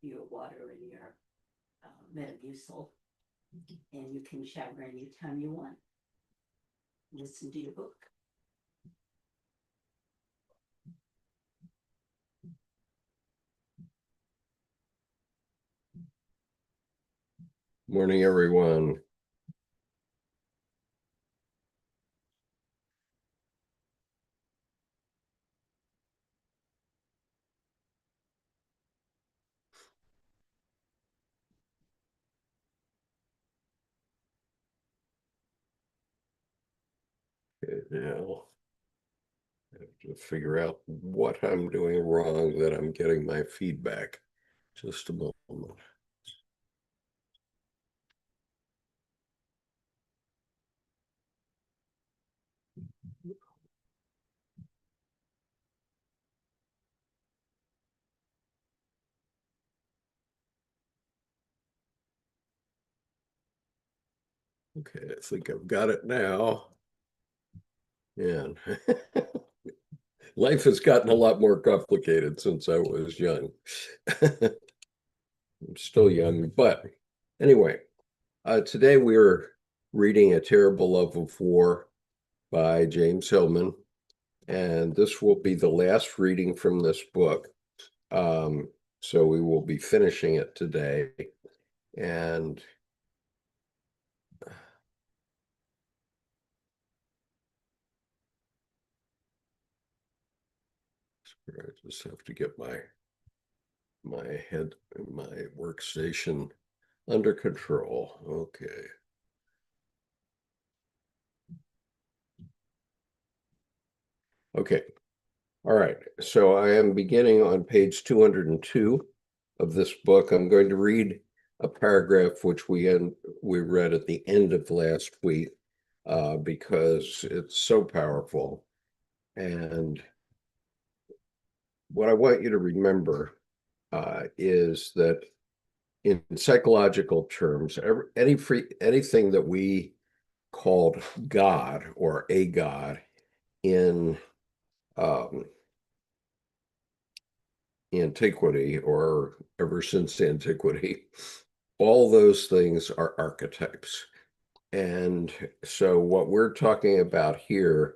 your water and your Metamucil, and you can shower anytime you want. Listen to your book. Morning, everyone. Okay, now I have to figure out what I'm doing wrong that I'm getting my feedback. Just a moment. Okay, I think I've got it now. And life has gotten a lot more complicated since I was young. I'm still young, but anyway, today we're reading A Terrible Love of War by James Hillman, and this will be the last reading from this book. So we will be finishing it today, and I just have to get my workstation under control. Okay. Okay. All right. So I am beginning on page 202 of this book. I'm going to read a paragraph which we read at the end of last week because it's so powerful. And what I want you to remember is that in psychological terms, anything that we called God or a God in antiquity or ever since antiquity, all those things are archetypes. And so what we're talking about here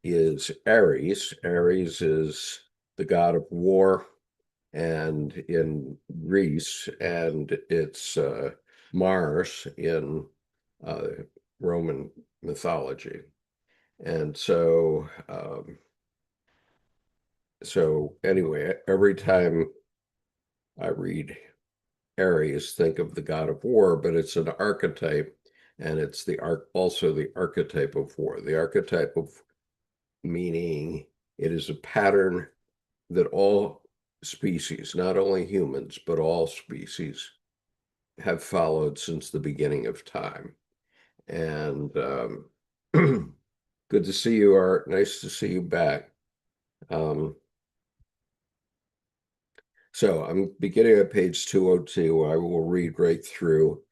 is Ares. Ares is the god of war and in Greece, and it's Mars in Roman mythology. And so anyway, every time I read Ares, think of the god of war, but it's an archetype, and it's also the archetype of war. The archetype of meaning it is a pattern that all species, not only humans, but all species, have followed since the beginning of time. And good to see you, Art. Nice to see you back. So I'm beginning at page 202. I will read right through.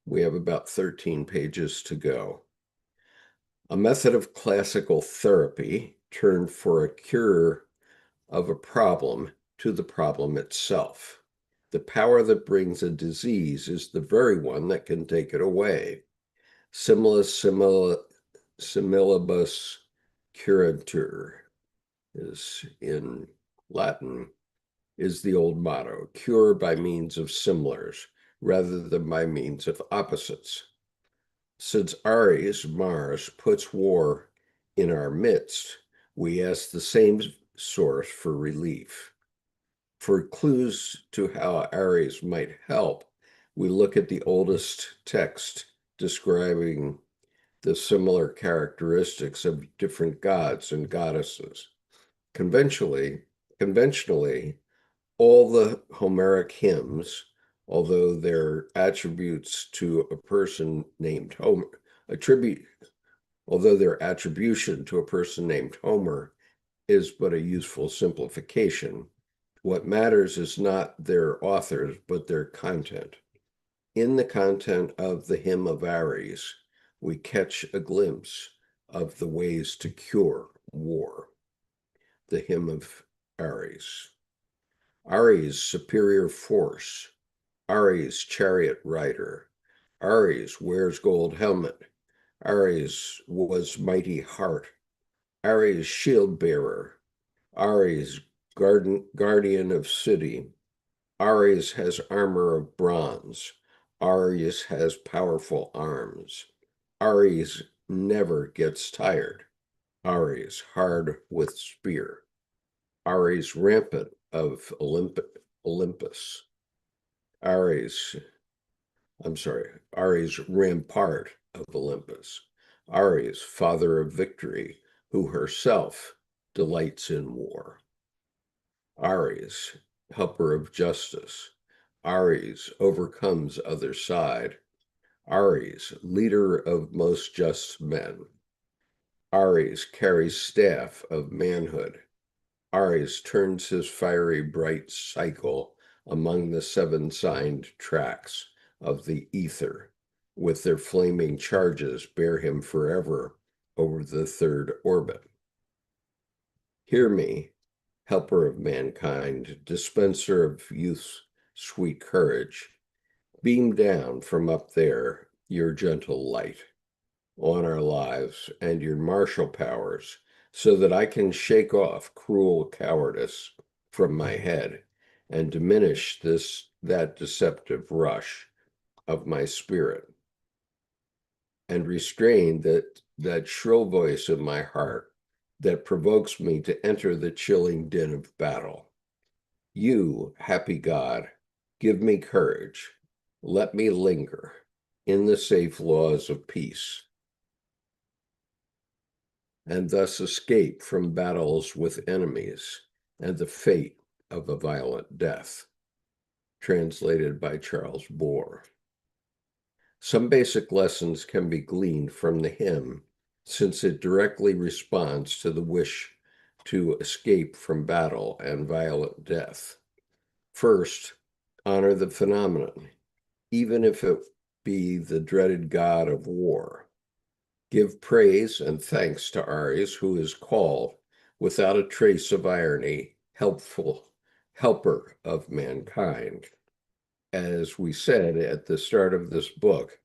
We have about 13 pages to go. A method of classical therapy turned for a cure of a problem to the problem itself. The power that brings a disease is the very one that can take it away. Similibus curatur is in Latin, is the old motto, cure by means of similars rather than by means of opposites. Since Ares, Mars, puts war in our midst, we ask the same source for relief. For clues to how Ares might help, we look at the oldest text describing the similar characteristics of different gods and goddesses. Conventionally, all the Homeric hymns, although their attributes to a person named Homer, although their attribution to a person named Homer is but a useful simplification, what matters is not their authors, but their content. In the content of the Hymn of Ares, we catch a glimpse of the ways to cure war. The Hymn of Ares. Aries, superior force. Aries, chariot rider. Aries, wears gold helmet. Aries was mighty heart. Aries, shield bearer. Aries, guardian of city. Aries has armor of bronze. Aries has powerful arms. Aries never gets tired. Aries, hard with spear. Aries, rampant of Olympus. Aries, Aries, rampart of Olympus. Aries, father of victory, who herself delights in war. Aries, helper of justice. Aries, overcomes other side. Aries, leader of most just men. Aries, carries staff of manhood. Aries turns his fiery bright cycle among the seven-signed tracks of the ether, with their flaming charges bear him forever over the third orbit. Hear me, helper of mankind, dispenser of youth's sweet courage, beam down from up there your gentle light on our lives and your martial powers, so that I can shake off cruel cowardice from my head and diminish that deceptive rush of my spirit, and restrain that shrill voice of my heart that provokes me to enter the chilling din of battle. You, happy God, give me courage. Let me linger in the safe laws of peace, and thus escape from battles with enemies and the fate of a violent death. Translated by Charles Bohr. Some basic lessons can be gleaned from the hymn, since it directly responds to the wish to escape from battle and violent death. First, honor the phenomenon, even if it be the dreaded god of war. Give praise and thanks to Aries, who is called, without a trace of irony, helper of mankind. As we said at the start of this book,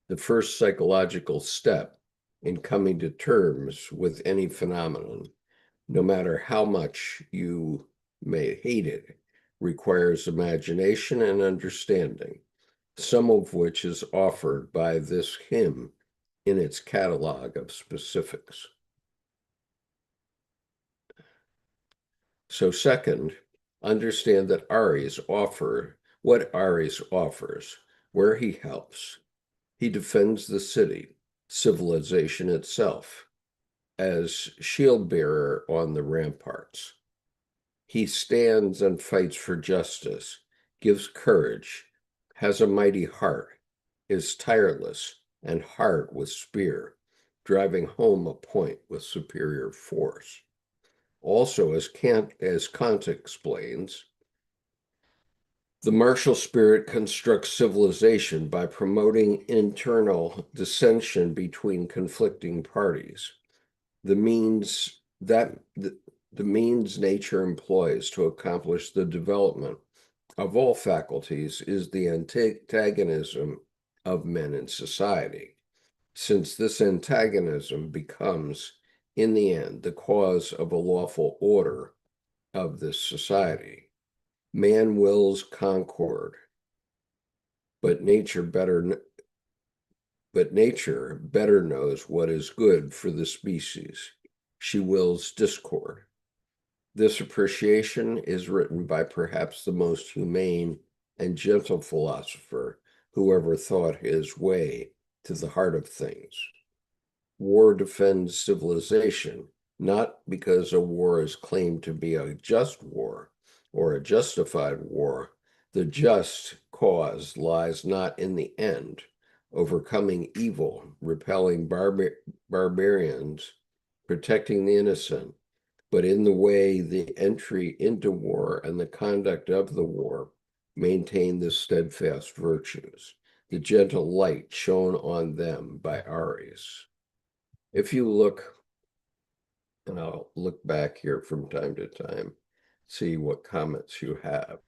the first psychological step in coming to terms with any phenomenon, no matter how much you may hate it, requires imagination and understanding, some of which is offered by this hymn in its catalog of specifics. So second, understand that what Aries offers, where he helps. He defends the city, civilization itself, as shield bearer on the ramparts. He stands and fights for justice, gives courage, has a mighty heart, is tireless and hard with spear, driving home a point with superior force. Also, as Kant explains, the martial spirit constructs civilization by promoting internal dissension between conflicting parties. The means nature employs to accomplish the development of all faculties is the antagonism of men in society, since this antagonism becomes, in the end, the cause of a lawful order of this society. Man wills concord, but nature better knows what is good for the species. She wills discord. This appreciation is written by perhaps the most humane and gentle philosopher who ever thought his way to the heart of things. War defends civilization, not because a war is claimed to be a just war or a justified war. The just cause lies not in the end, overcoming evil, repelling barbarians, protecting the innocent, but in the way the entry into war and the conduct of the war maintain the steadfast virtues, the gentle light shone on them by Aries. If you look, and I'll look back here from time to time, see what comments you have.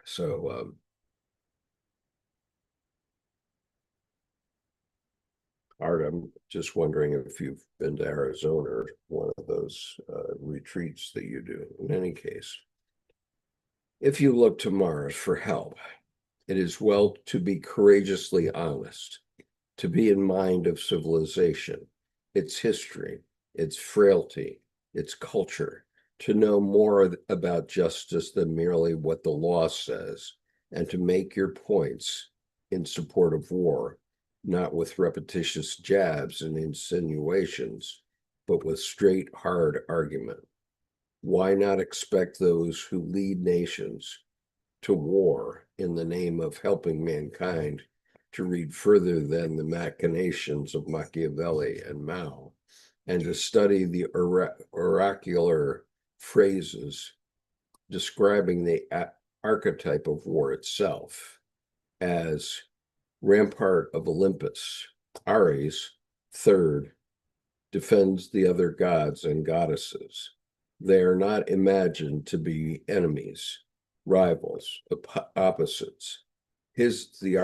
So Art, I'm just wondering if you've been to Arizona or one of those retreats that you do. In any case, if you look to Mars for help, it is well to be courageously honest, to be in mind of civilization, its history, its frailty, its culture, to know more about justice than merely what the law says, and to make your points in support of war, not with repetitious jabs and insinuations, but with straight, hard argument. Why not expect those who lead nations to war in the name of helping mankind to read further than the machinations of Machiavelli and Mao, and to study the oracular phrases describing the archetype of war itself as rampart of Olympus, Ares, third, defends the other gods and goddesses. They are not imagined to be enemies, rivals, opposites. His is the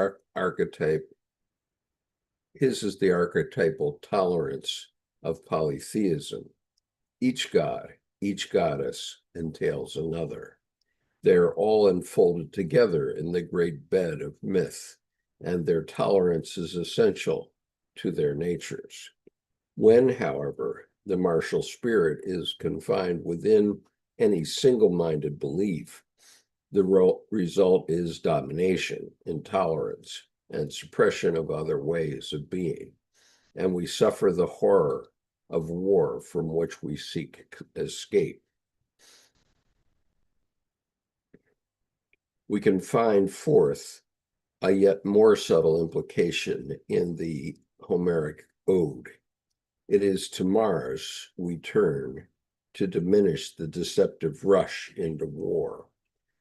archetypal tolerance of polytheism. Each god, each goddess entails another. They are all enfolded together in the great bed of myth, and their tolerance is essential to their natures. When, however, the martial spirit is confined within any single-minded belief, the result is domination, intolerance, and suppression of other ways of being, and we suffer the horror of war from which we seek escape. We can find forth a yet more subtle implication in the Homeric ode. It is to Mars we turn to diminish the deceptive rush into war.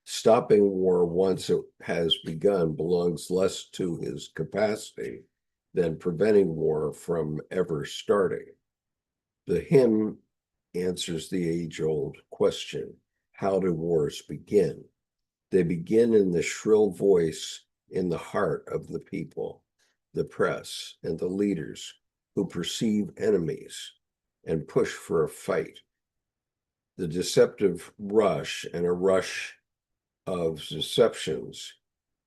Stopping war once it has begun belongs less to his capacity than preventing war from ever starting. The hymn answers the age-old question, how do wars begin? They begin in the shrill voice in the heart of the people, the press, and the leaders who perceive enemies and push for a fight. The deceptive rush and a rush of deceptions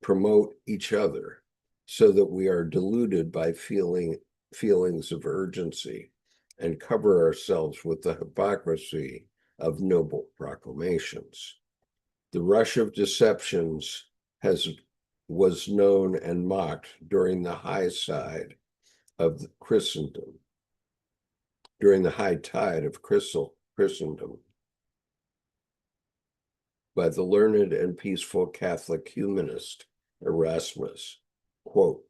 promote each other so that we are deluded by feelings of urgency and cover ourselves with the hypocrisy of noble proclamations. The rush of deceptions was known and mocked during the high side of Christendom, during the high tide of Christendom, by the learned and peaceful Catholic humanist Erasmus, quote,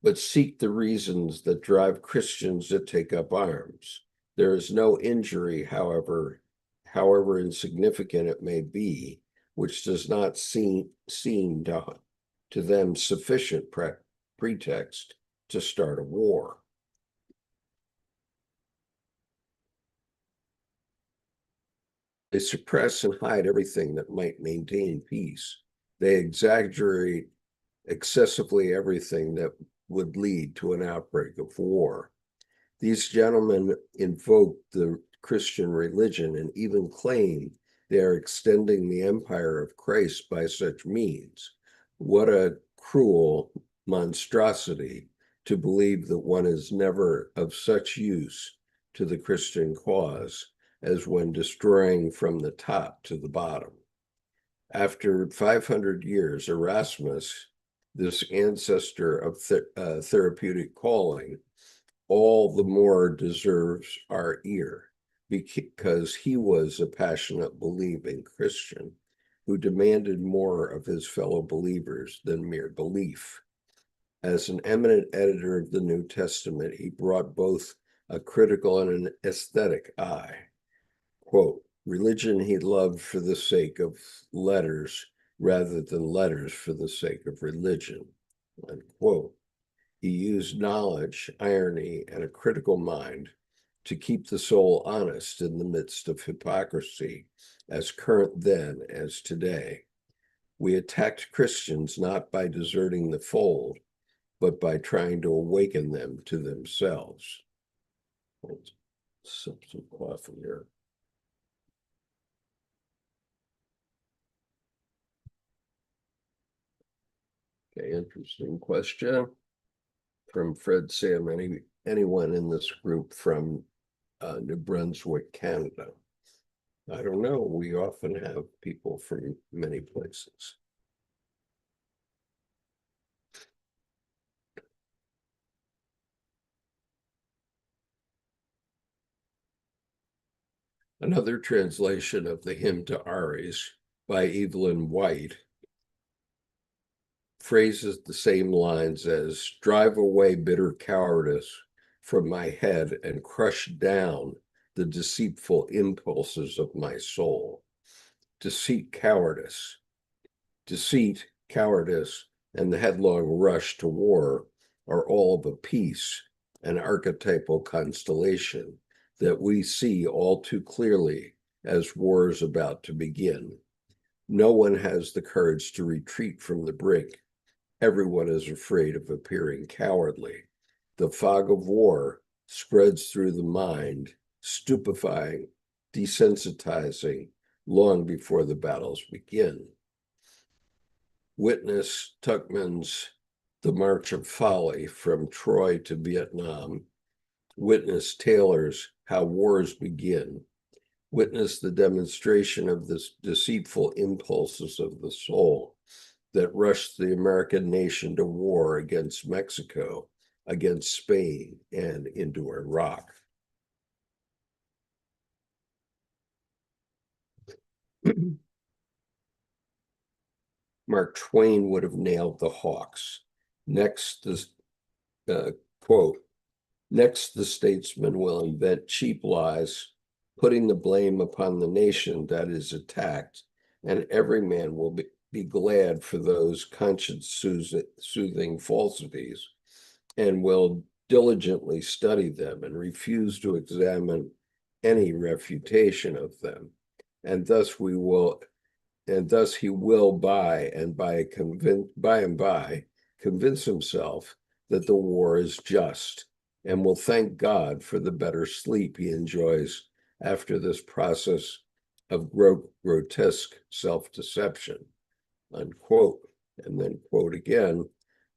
but seek the reasons that drive Christians to take up arms. There is no injury, however insignificant it may be, which does not seem to them sufficient pretext to start a war. They suppress and hide everything that might maintain peace. They exaggerate excessively everything that would lead to an outbreak of war. These gentlemen invoke the Christian religion and even claim they are extending the empire of Christ by such means. What a cruel monstrosity to believe that one is never of such use to the Christian cause as when destroying from the top to the bottom. After 500 years, Erasmus, this ancestor of therapeutic calling, all the more deserves our ear because he was a passionate, believing Christian who demanded more of his fellow believers than mere belief. As an eminent editor of the New Testament, he brought both a critical and an aesthetic eye. Quote, religion he loved for the sake of letters rather than letters for the sake of religion, unquote. He used knowledge, irony, and a critical mind to keep the soul honest in the midst of hypocrisy, as current then as today. We attacked Christians not by deserting the fold, but by trying to awaken them to themselves. Let's sip some coffee here. Okay, interesting question from Fred Sam. Anyone in this group from New Brunswick, Canada? I don't know. We often have people from many places. Another translation of the Hymn to Aries by Evelyn White phrases the same lines as "drive away bitter cowardice from my head and crush down the deceitful impulses of my soul." Deceit, cowardice, and the headlong rush to war are all of a piece, an archetypal constellation that we see all too clearly as war is about to begin. No one has the courage to retreat from the brink. Everyone is afraid of appearing cowardly. The fog of war spreads through the mind, stupefying, desensitizing, long before the battles begin. Witness Tuckman's The March of Folly from Troy to Vietnam. Witness Taylor's How Wars Begin. Witness the demonstration of the deceitful impulses of the soul that rushed the American nation to war against Mexico, against Spain, and into Iraq. Mark Twain would have nailed the Hawks. Next, quote, next, the statesman will invent cheap lies, putting the blame upon the nation that is attacked, and every man will be glad for those conscience-soothing falsities, and will diligently study them and refuse to examine any refutation of them. And thus he will by and by convince himself that the war is just, and will thank God for the better sleep he enjoys after this process of grotesque self-deception, unquote. And then quote again,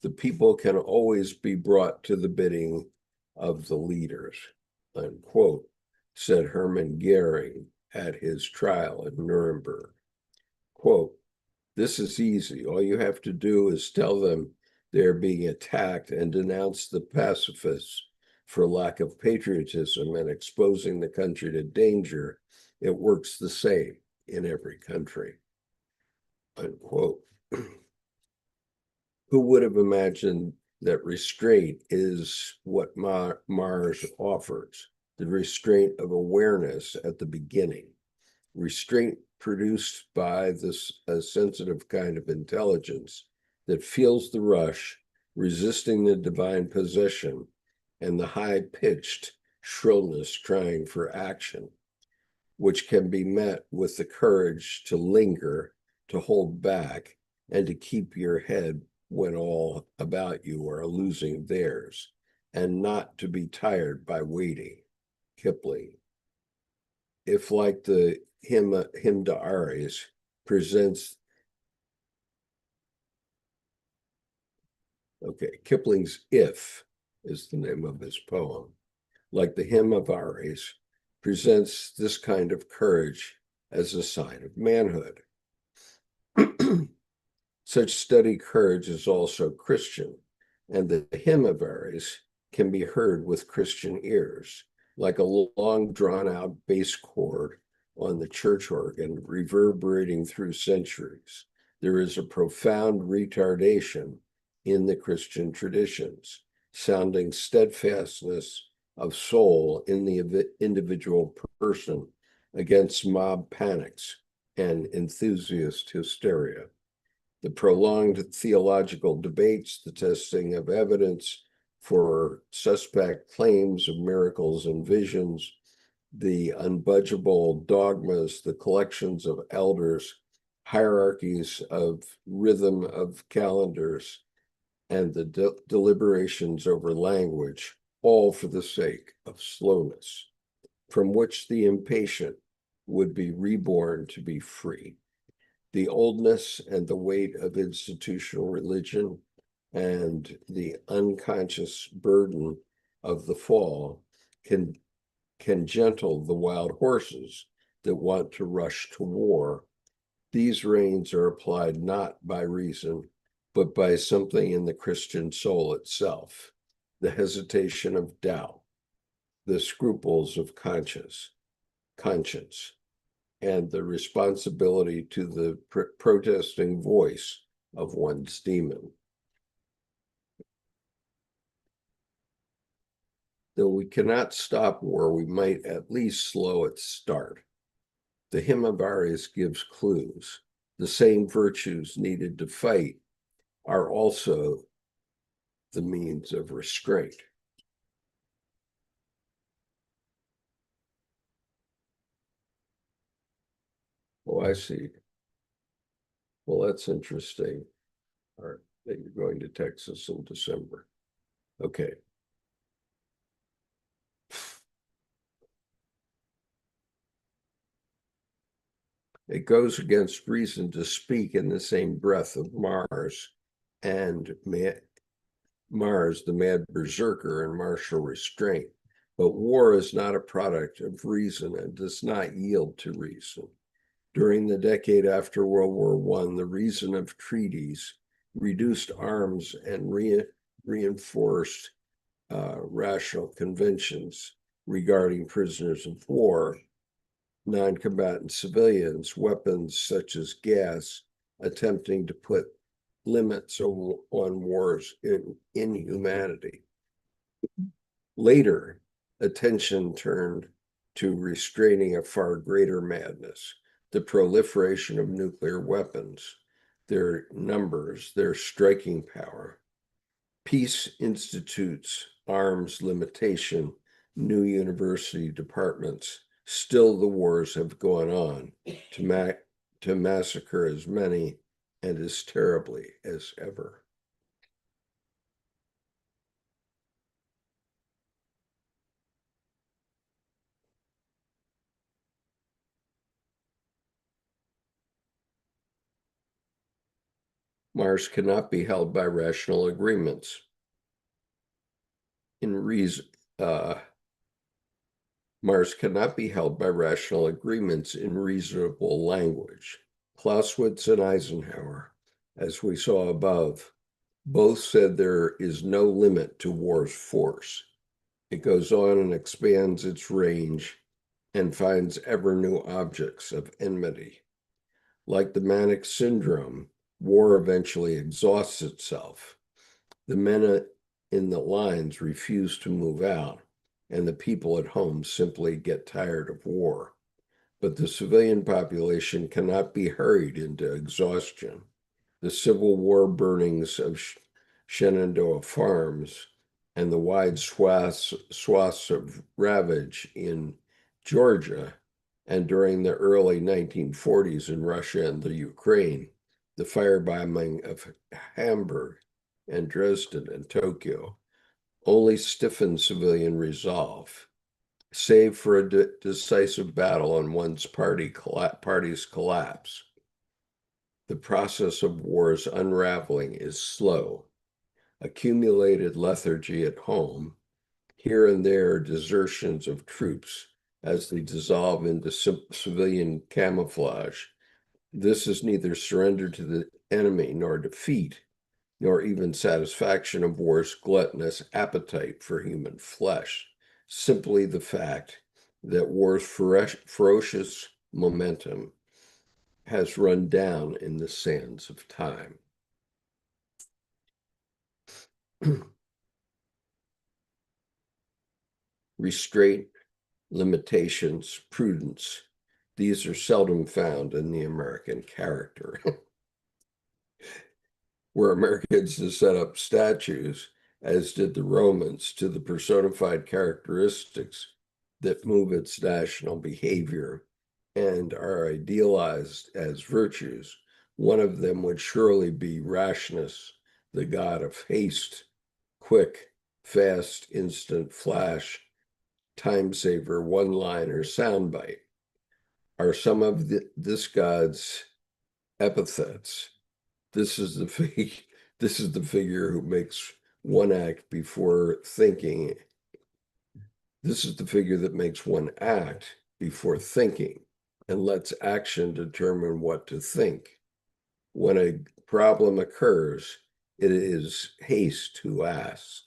the people can always be brought to the bidding of the leaders, unquote, said Hermann Goering at his trial in Nuremberg. Quote, this is easy. All you have to do is tell them they're being attacked and denounce the pacifists for lack of patriotism and exposing the country to danger. It works the same in every country, unquote. Who would have imagined that restraint is what Mars offers, the restraint of awareness at the beginning, restraint produced by this sensitive kind of intelligence that feels the rush, resisting the divine possession and the high-pitched shrillness trying for action, which can be met with the courage to linger, to hold back, and to keep your head when all about you are losing theirs, and not to be tired by waiting. Kipling. If, like the hymn to Aries, presents, Kipling's If is the name of his poem, like the hymn of Aries, presents this kind of courage as a sign of manhood. Such steady courage is also Christian, and the hymn of Aries can be heard with Christian ears, like a long drawn-out bass chord on the church organ reverberating through centuries. There is a profound retardation in the Christian traditions, sounding steadfastness of soul in the individual person against mob panics and enthusiast hysteria. The prolonged theological debates, the testing of evidence, for suspect claims of miracles and visions, the unbudgeable dogmas, the collections of elders, hierarchies of rhythm of calendars, and the deliberations over language, all for the sake of slowness, from which the impatient would be reborn to be free. The oldness and the weight of institutional religion and the unconscious burden of the fall can gentle the wild horses that want to rush to war. These reins are applied not by reason, but by something in the Christian soul itself, the hesitation of doubt, the scruples of conscience, and the responsibility to the protesting voice of one's demon. Though we cannot stop war, we might at least slow its start. The Himavaris gives clues. The same virtues needed to fight are also the means of restraint. Oh, I see. Well, that's interesting. All right, that you're going to Texas in December. Okay. It goes against reason to speak in the same breath of Mars and Mars, the mad berserker, and martial restraint. But war is not a product of reason and does not yield to reason. During the decade after World War I, the reason of treaties reduced arms and reinforced rational conventions regarding prisoners of war, non-combatant civilians, weapons such as gas, attempting to put limits on war's inhumanity. Later, attention turned to restraining a far greater madness, the proliferation of nuclear weapons, their numbers, their striking power. Peace institutes arms limitation, new university departments. Still, the wars have gone on to massacre as many and as terribly as ever. Mars cannot be held by rational agreements. Mars cannot be held by rational agreements in reasonable language. Clausewitz and Eisenhower, as we saw above, both said there is no limit to war's force. It goes on and expands its range and finds ever new objects of enmity. Like the manic syndrome, war eventually exhausts itself. The men in the lines refuse to move out, and the people at home simply get tired of war. But the civilian population cannot be hurried into exhaustion. The Civil War burnings of Shenandoah farms and the wide swaths of ravage in Georgia, and during the early 1940s in Russia and the Ukraine, the firebombing of Hamburg and Dresden and Tokyo, only stiffened civilian resolve. Save for a decisive battle on one's party's collapse, the process of war's unraveling is slow. Accumulated lethargy at home, here and there desertions of troops as they dissolve into civilian camouflage. This is neither surrender to the enemy nor defeat, nor even satisfaction of war's gluttonous appetite for human flesh. Simply the fact that war's ferocious momentum has run down in the sands of time. Restraint, limitations, prudence, these are seldom found in the American character. Were Americans to set up statues as did the Romans, to the personified characteristics that move its national behavior and are idealized as virtues, one of them would surely be rashness, the god of haste, quick, fast, instant, flash, time saver, one-liner, soundbite. Are some of this god's epithets. This is the figure who makes one act before thinking. This is the figure that makes one act before thinking and lets action determine what to think. When a problem occurs, it is haste who asks,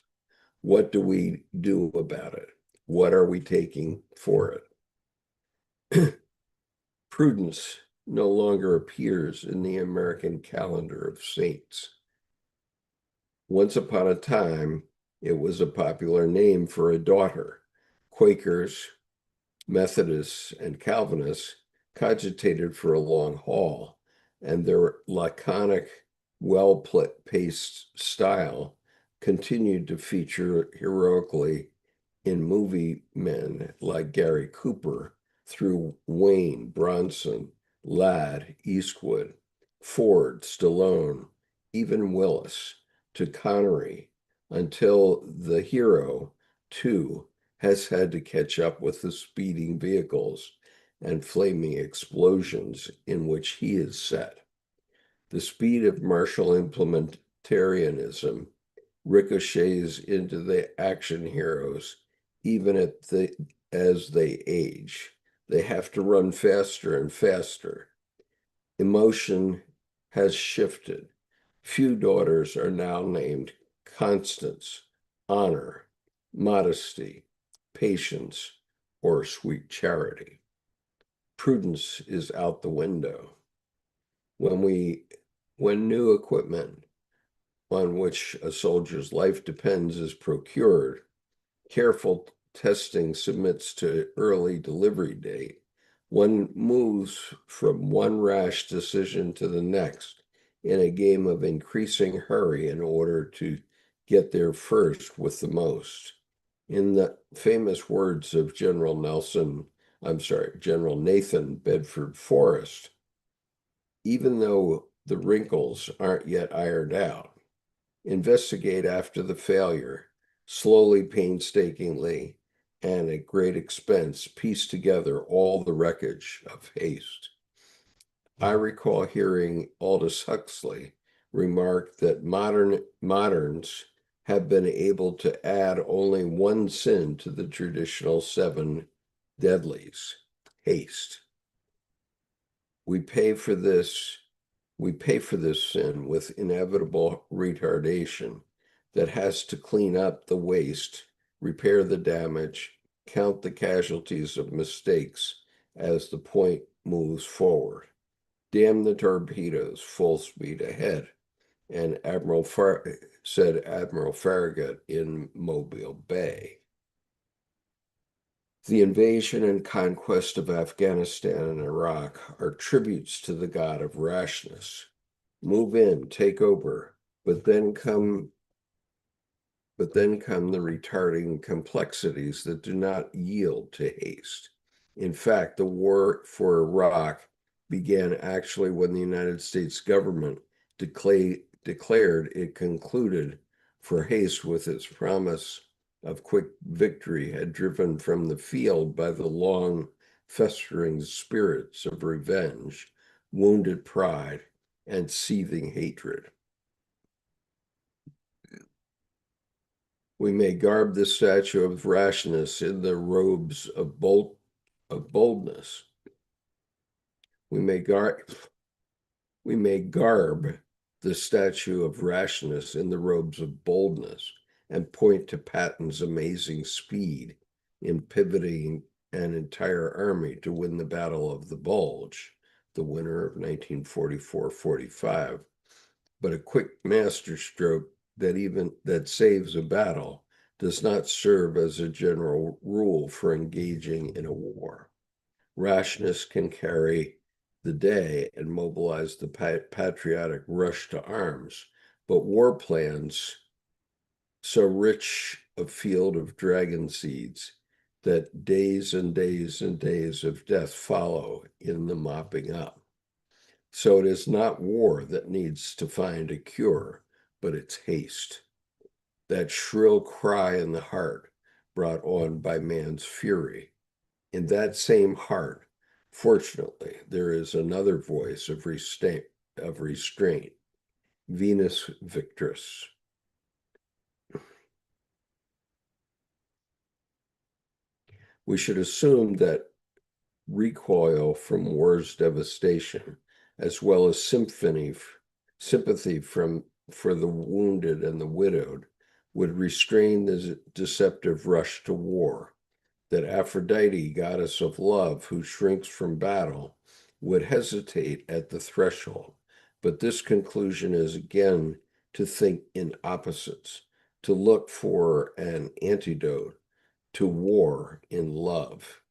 what do we do about it? What are we taking for it? Prudence no longer appears in the American calendar of saints. Once upon a time, it was a popular name for a daughter. Quakers, Methodists, and Calvinists cogitated for a long haul, and their laconic, well-paced style continued to feature heroically in movie men like Gary Cooper through Wayne, Bronson, Ladd, Eastwood, Ford, Stallone, even Willis, to Connery, until the hero, too, has had to catch up with the speeding vehicles and flaming explosions in which he is set. The speed of martial implementarianism ricochets into the action heroes, even as they age. They have to run faster and faster. Emotion has shifted. Few daughters are now named Constance, Honor, Modesty, Patience, or Sweet Charity. Prudence is out the window. When new equipment on which a soldier's life depends is procured, careful testing submits to early delivery date, one moves from one rash decision to the next in a game of increasing hurry in order to get there first with the most. In the famous words of General Nathan Bedford Forrest, even though the wrinkles aren't yet ironed out, investigate after the failure, slowly, painstakingly, and at great expense, piece together all the wreckage of haste. I recall hearing Aldous Huxley remark that moderns have been able to add only one sin to the traditional seven deadlies: haste. We pay for this sin with inevitable retardation that has to clean up the waste, repair the damage, count the casualties of mistakes as the point moves forward. Damn the torpedoes, full speed ahead. And said Admiral Farragut in Mobile Bay. The invasion and conquest of Afghanistan and Iraq are tributes to the god of rashness. Move in, take over, but then come the retarding complexities that do not yield to haste. In fact, the war for Iraq began actually when the United States government declared it concluded, for haste with its promise of quick victory had driven from the field by the long festering spirits of revenge, wounded pride, and seething hatred. We may garb the statue of rashness in the robes of boldness. We may garb the statue of rashness in the robes of boldness and point to Patton's amazing speed in pivoting an entire army to win the Battle of the Bulge, the winner of 1944-45. But a quick masterstroke that saves a battle does not serve as a general rule for engaging in a war. Rashness can carry the day and mobilize the patriotic rush to arms, but war plans so rich a field of dragon seeds that days and days and days of death follow in the mopping up. So it is not war that needs to find a cure, but it's haste, that shrill cry in the heart brought on by man's fury. In that same heart, fortunately, there is another voice of restraint, Venus Victress. We should assume that recoil from war's devastation, as well as sympathy for the wounded and the widowed, would restrain the deceptive rush to war, that Aphrodite, goddess of love, who shrinks from battle, would hesitate at the threshold. But this conclusion is again to think in opposites, to look for an antidote to war in love.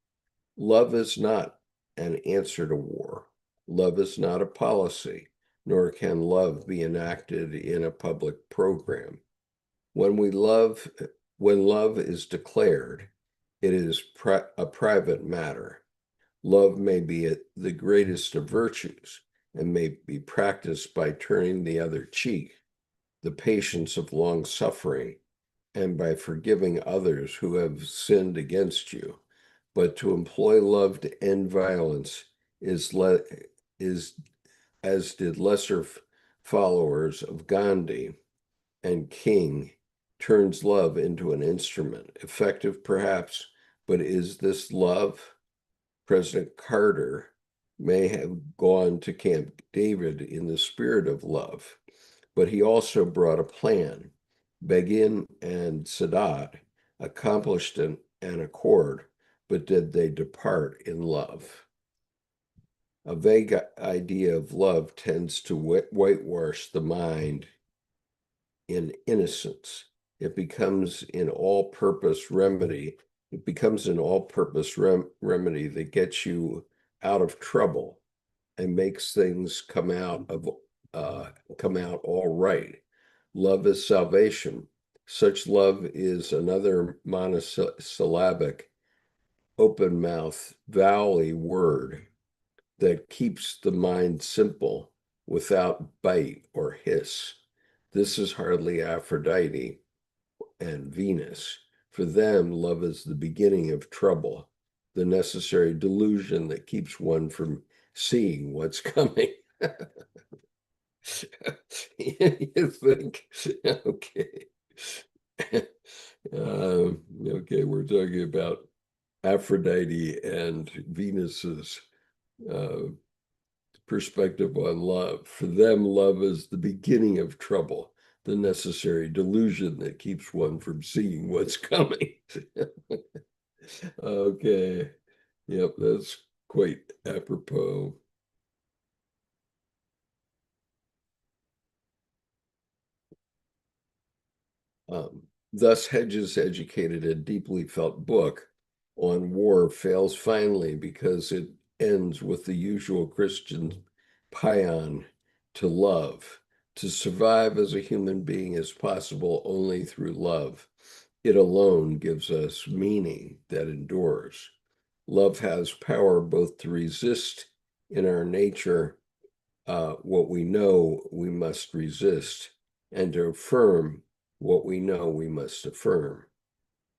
Love is not an answer to war. Love is not a policy, nor can love be enacted in a public program. When love is declared, it is a private matter. Love may be the greatest of virtues and may be practiced by turning the other cheek, the patience of long suffering, and by forgiving others who have sinned against you. But to employ love to end violence is as did lesser followers of Gandhi and King, turns love into an instrument, effective perhaps, but is this love? President Carter may have gone to Camp David in the spirit of love, but he also brought a plan. Begin and Sadat accomplished an accord, but did they depart in love? A vague idea of love tends to whitewash the mind in innocence. It becomes an all-purpose remedy. It becomes an all-purpose remedy that gets you out of trouble and makes things come out all right. Love is salvation. Such love is another monosyllabic, open mouth, vowely word that keeps the mind simple without bite or hiss. This is hardly Aphrodite and Venus. For them, love is the beginning of trouble, the necessary delusion that keeps one from seeing what's coming. You think, okay. Okay, we're talking about Aphrodite and Venus's perspective on love. For them, love is the beginning of trouble, the necessary delusion that keeps one from seeing what's coming. Okay, yep, that's quite apropos. Thus, Hedges' educated and deeply felt book on war fails finally because it ends with the usual Christian paean to love. To survive as a human being is possible only through love. It alone gives us meaning that endures. Love has power both to resist in our nature what we know we must resist and to affirm what we know we must affirm.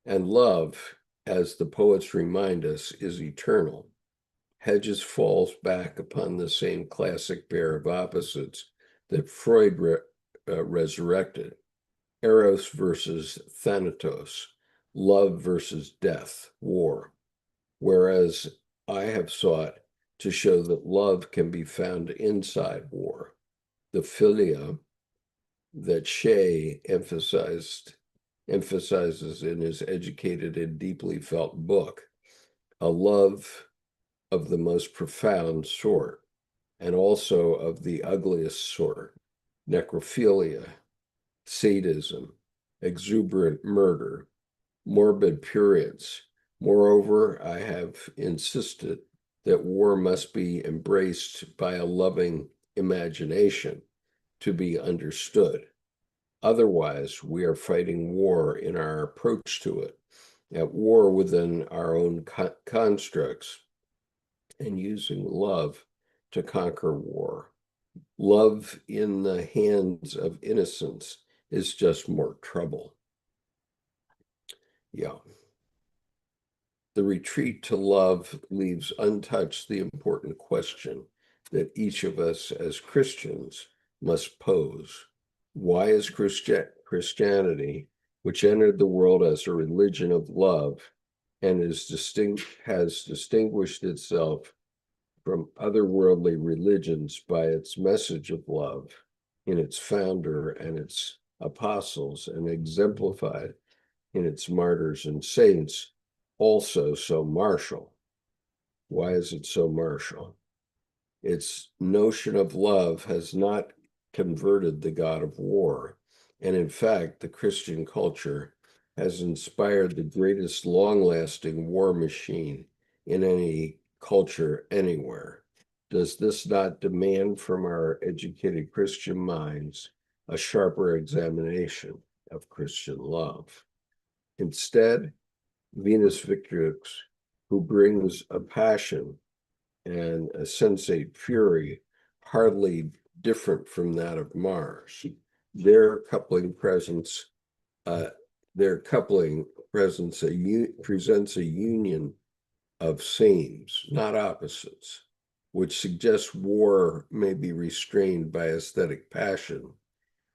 And love, as the poets remind us, is eternal. Hedges falls back upon the same classic pair of opposites that Freud resurrected: Eros versus Thanatos, love versus death, war. Whereas I have sought to show that love can be found inside war. The philia that Shea emphasizes in his educated and deeply felt book, a love of the most profound sort, and also of the ugliest sort, necrophilia, sadism, exuberant murder, morbid prurience. Moreover, I have insisted that war must be embraced by a loving imagination to be understood. Otherwise, we are fighting war in our approach to it, at war within our own constructs, and using love to conquer war. Love in the hands of innocence is just more trouble. Yeah. The retreat to love leaves untouched the important question that each of us as Christians must pose. Why is Christianity, which entered the world as a religion of love and has distinguished itself from otherworldly religions by its message of love in its founder and its apostles, and exemplified in its martyrs and saints, also so martial? Why is it so martial? Its notion of love has not converted the god of war. And in fact, the Christian culture has inspired the greatest long-lasting war machine in any culture anywhere. Does this not demand from our educated Christian minds a sharper examination of Christian love? Instead, Venus Victrix, who brings a passion and a sensate fury hardly different from that of Mars, their coupling presence presents a union of sames, not opposites, which suggests war may be restrained by aesthetic passion,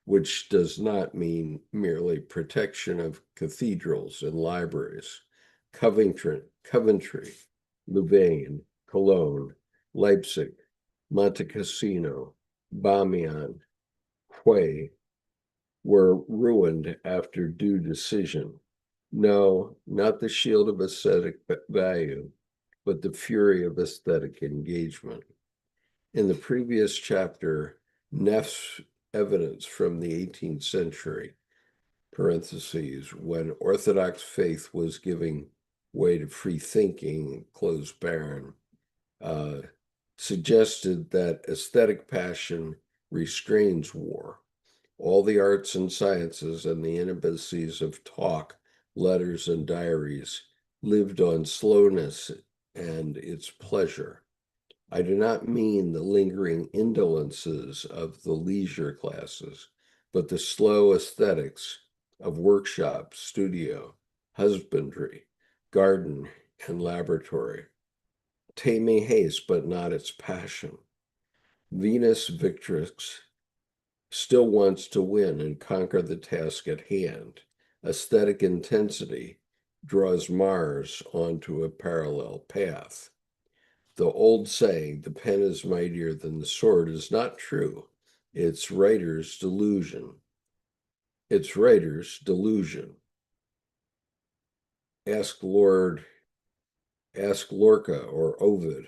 which does not mean merely protection of cathedrals and libraries. Coventry, Louvain, Cologne, Leipzig, Monte Cassino, Bamiyan, Quay were ruined after due decision. No, not the shield of aesthetic value, but the fury of aesthetic engagement. In the previous chapter, Neff's evidence from the 18th century, parentheses, when Orthodox faith was giving way to free thinking, close Baron, suggested that aesthetic passion restrains war. All the arts and sciences and the intimacies of talk, letters, and diaries lived on slowness and its pleasure. I do not mean the lingering indolences of the leisure classes, but the slow aesthetics of workshop, studio, husbandry, garden, and laboratory. Taming haste, but not its passion. Venus Victrix still wants to win and conquer the task at hand. Aesthetic intensity draws Mars onto a parallel path. The old saying, the pen is mightier than the sword, is not true. It's writer's delusion. Ask Lorca or Ovid,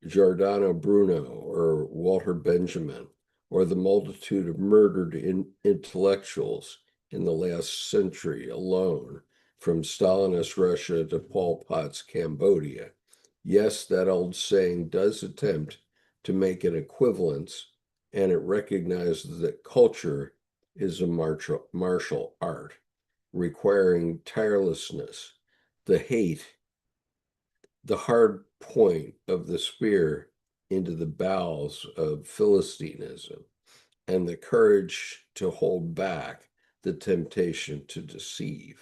Giordano Bruno or Walter Benjamin, or the multitude of murdered intellectuals in the last century alone, from Stalinist Russia to Pol Pot's Cambodia. Yes, that old saying does attempt to make an equivalence, and it recognizes that culture is a martial art, requiring tirelessness, the hard point of the spear into the bowels of Philistinism, and the courage to hold back the temptation to deceive.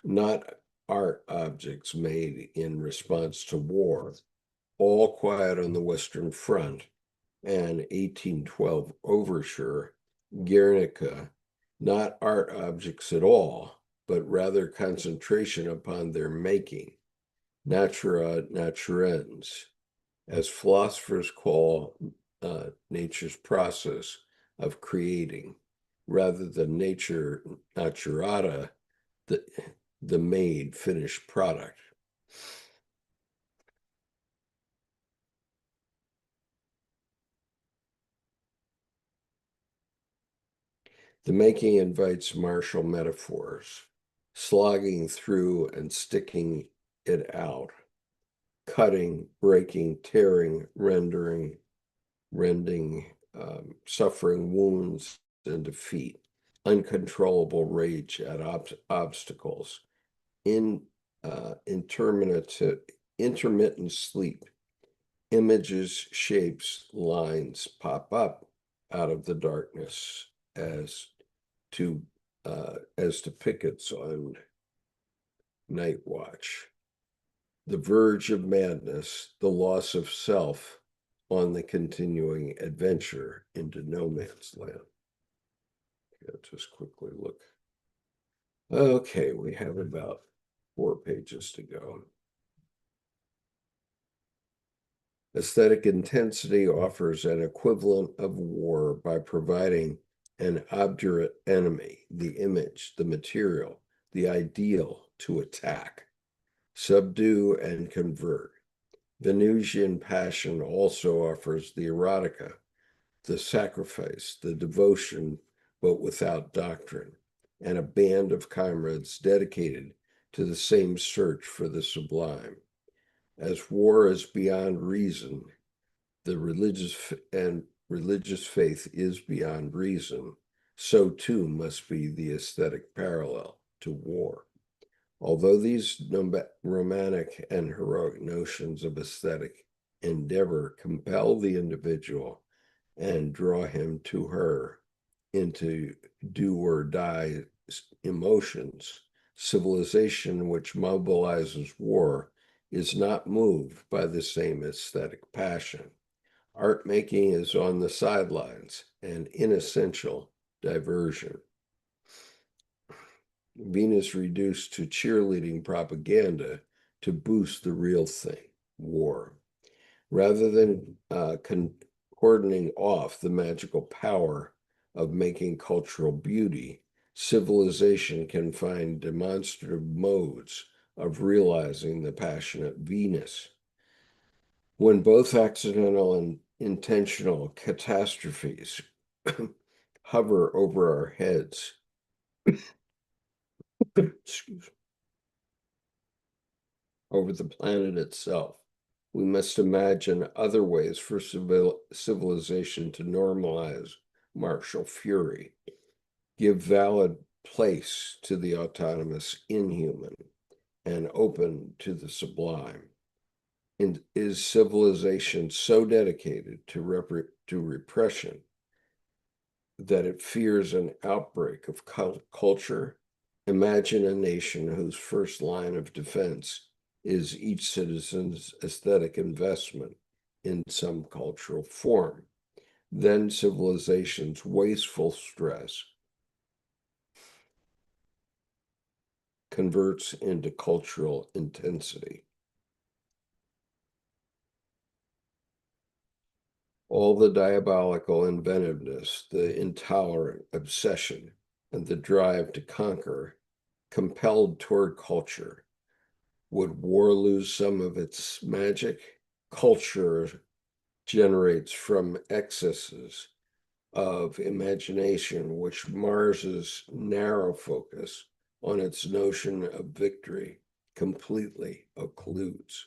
Not art objects made in response to war, All Quiet on the Western Front, and 1812 Overture, Guernica, not art objects at all, but rather concentration upon their making, natura naturens, as philosophers call nature's process of creating, rather than nature naturata, the made finished product. The making invites martial metaphors, slogging through and sticking it out, cutting, breaking, tearing, rending, suffering, wounds, and defeat. uncontrollable rage at obstacles, intermittent sleep, images, shapes, lines pop up out of the darkness as to pickets on night watch. The verge of madness, the loss of self on the continuing adventure into no man's land. Just quickly look. Okay, we have about 4 pages to go. Aesthetic intensity offers an equivalent of war by providing an obdurate enemy, the image, the material, the ideal to attack, subdue, and convert. Venusian passion also offers the erotica, the sacrifice, the devotion, but without doctrine, and a band of comrades dedicated to the same search for the sublime. As war is beyond reason, the religious faith is beyond reason, so too must be the aesthetic parallel to war. Although these romantic and heroic notions of aesthetic endeavor compel the individual and draw him to her into do or die emotions, civilization which mobilizes war is not moved by the same aesthetic passion. Art making is on the sidelines, an inessential diversion. Venus reduced to cheerleading propaganda to boost the real thing, war. Rather than cordoning off the magical power of making cultural beauty, civilization can find demonstrative modes of realizing the passionate Venus. When both accidental and intentional catastrophes hover over our heads, over the planet itself, we must imagine other ways for civilization to normalize martial fury, give valid place to the autonomous inhuman, and open to the sublime. And is civilization so dedicated to repression that it fears an outbreak of culture? Imagine a nation whose first line of defense is each citizen's aesthetic investment in some cultural form. Then civilization's wasteful stress converts into cultural intensity. All the diabolical inventiveness, the intolerant obsession, and the drive to conquer compelled toward culture. Would war lose some of its magic? Culture generates from excesses of imagination, which Mars's narrow focus on its notion of victory completely occludes.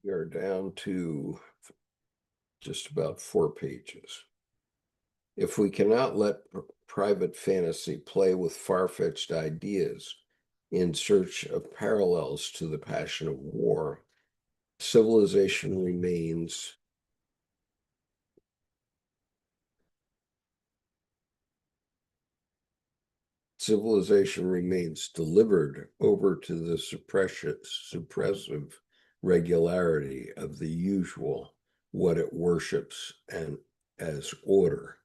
We are down to just about 4 pages. If we cannot let private fantasy play with far-fetched ideas in search of parallels to the passion of war, civilization remains delivered over to the suppressive regularity of the usual, what it worships and as order.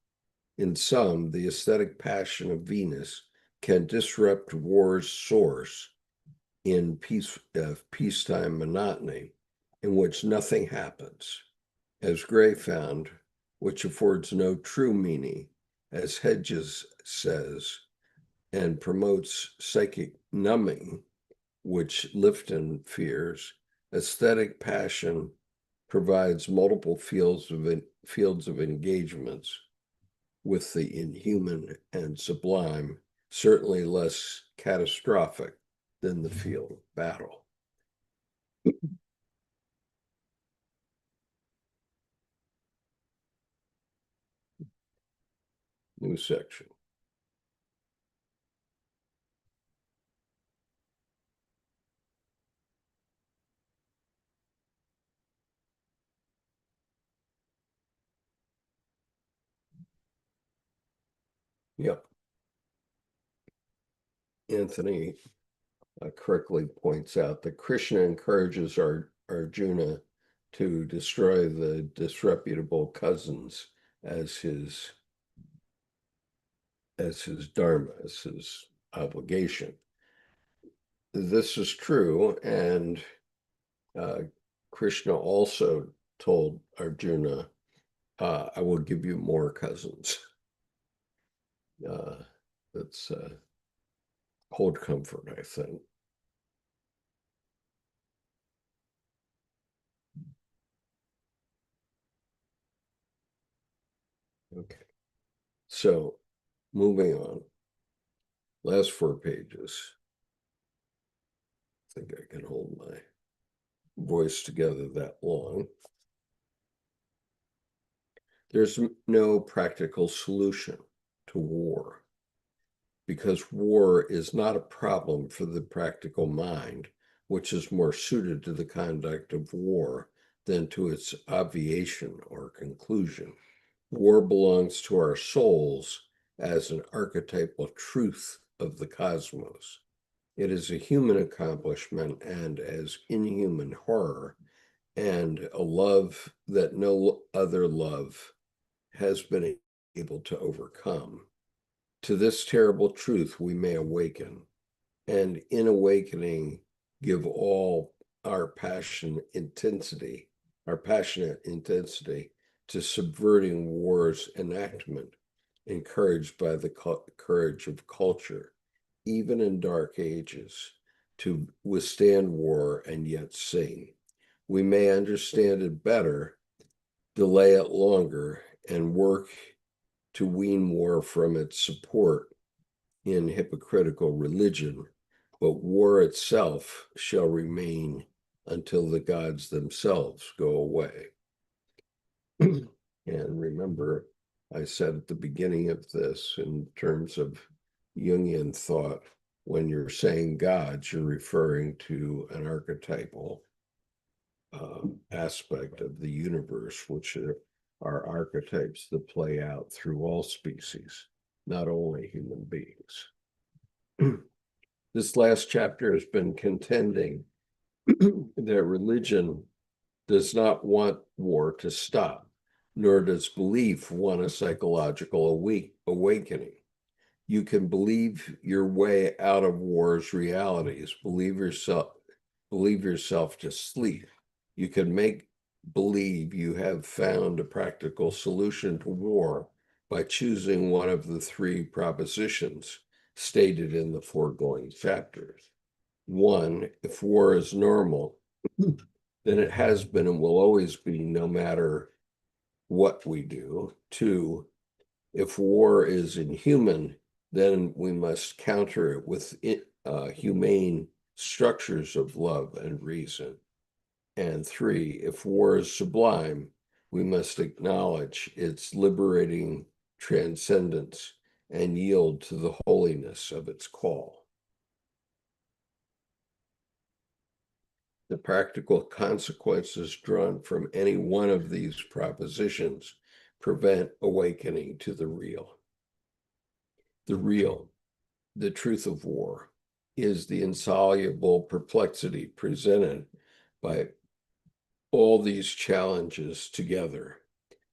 In sum, the aesthetic passion of Venus can disrupt war's source in peacetime monotony, in which nothing happens, as Gray found, which affords no true meaning, as Hedges says, and promotes psychic numbing, which Lifton fears. Aesthetic passion provides multiple fields of engagements with the inhuman and sublime, certainly less catastrophic than the field of battle. New section. Yep. Anthony correctly points out that Krishna encourages Arjuna to destroy the disreputable cousins as his dharma, as his obligation. This is true, and Krishna also told Arjuna, I will give you more cousins. That's hold comfort, I think. Okay, so moving on. Last 4 pages. I think I can hold my voice together that long. There's no practical solution to war, because war is not a problem for the practical mind, which is more suited to the conduct of war than to its obviation or conclusion. War belongs to our souls as an archetypal truth of the cosmos. It is a human accomplishment and as inhuman horror, and a love that no other love has been able to overcome. To this terrible truth we may awaken, and in awakening give all our passionate intensity to subverting war's enactment, encouraged by the courage of culture, even in dark ages, to withstand war and yet sing. We may understand it better, delay it longer, and work to wean war from its support in hypocritical religion, but war itself shall remain until the gods themselves go away. And remember, I said at the beginning of this, in terms of Jungian thought, when you're saying gods, you're referring to an archetypal aspect of the universe, which are archetypes that play out through all species, not only human beings. This last chapter has been contending that religion does not want war to stop, nor does belief want a psychological awakening. You can believe your way out of war's realities, believe yourself to sleep. You can make believe you have found a practical solution to war by choosing one of the 3 propositions stated in the foregoing chapters. 1, if war is normal, then it has been and will always be, no matter what we do. 2, if war is inhuman, then we must counter it with humane structures of love and reason. And 3, if war is sublime, we must acknowledge its liberating transcendence and yield to the holiness of its call. The practical consequences drawn from any one of these propositions prevent awakening to the real. The real, the truth of war, is the insoluble perplexity presented by all these challenges together,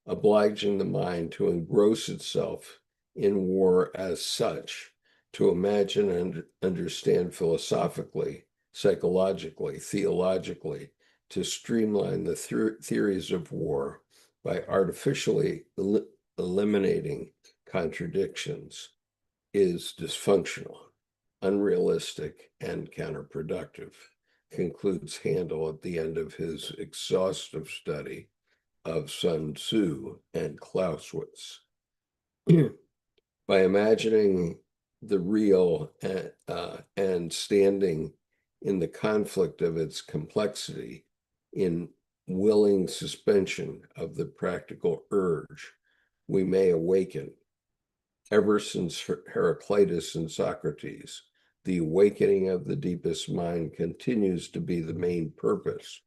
obliging the mind to engross itself in war as such, to imagine and understand philosophically, psychologically, theologically, to streamline the theories of war by artificially eliminating contradictions, is dysfunctional, unrealistic, and counterproductive, concludes Handel at the end of his exhaustive study of Sun Tzu and Clausewitz. By imagining the real and standing in the conflict of its complexity, in willing suspension of the practical urge, we may awaken. Ever since Heraclitus and Socrates, the awakening of the deepest mind continues to be the main purpose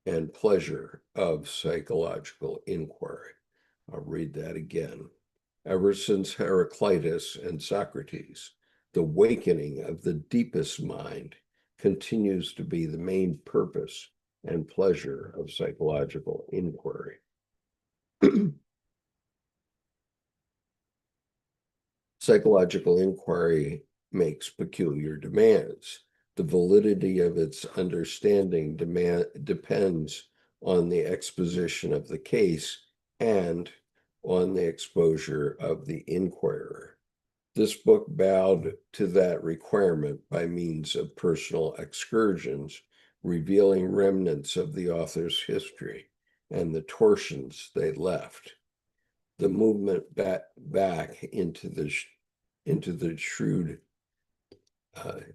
and pleasure of psychological inquiry. I'll read that again. Ever since Heraclitus and Socrates, the awakening of the deepest mind continues to be the main purpose and pleasure of psychological inquiry. Psychological inquiry makes peculiar demands. The validity of its understanding depends on the exposition of the case and on the exposure of the inquirer. This book bowed to that requirement by means of personal excursions, revealing remnants of the author's history and the torsions they left. The movement back into the shrewd, the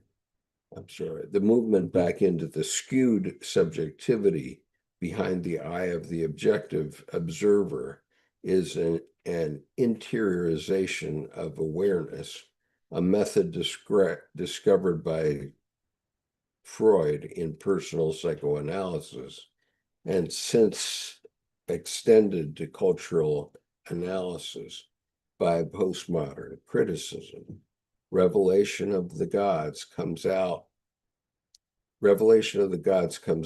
movement back into the skewed subjectivity behind the eye of the objective observer is an interiorization of awareness, a method discovered by Freud in personal psychoanalysis, and since extended to cultural analysis by postmodern criticism. Revelation of the gods comes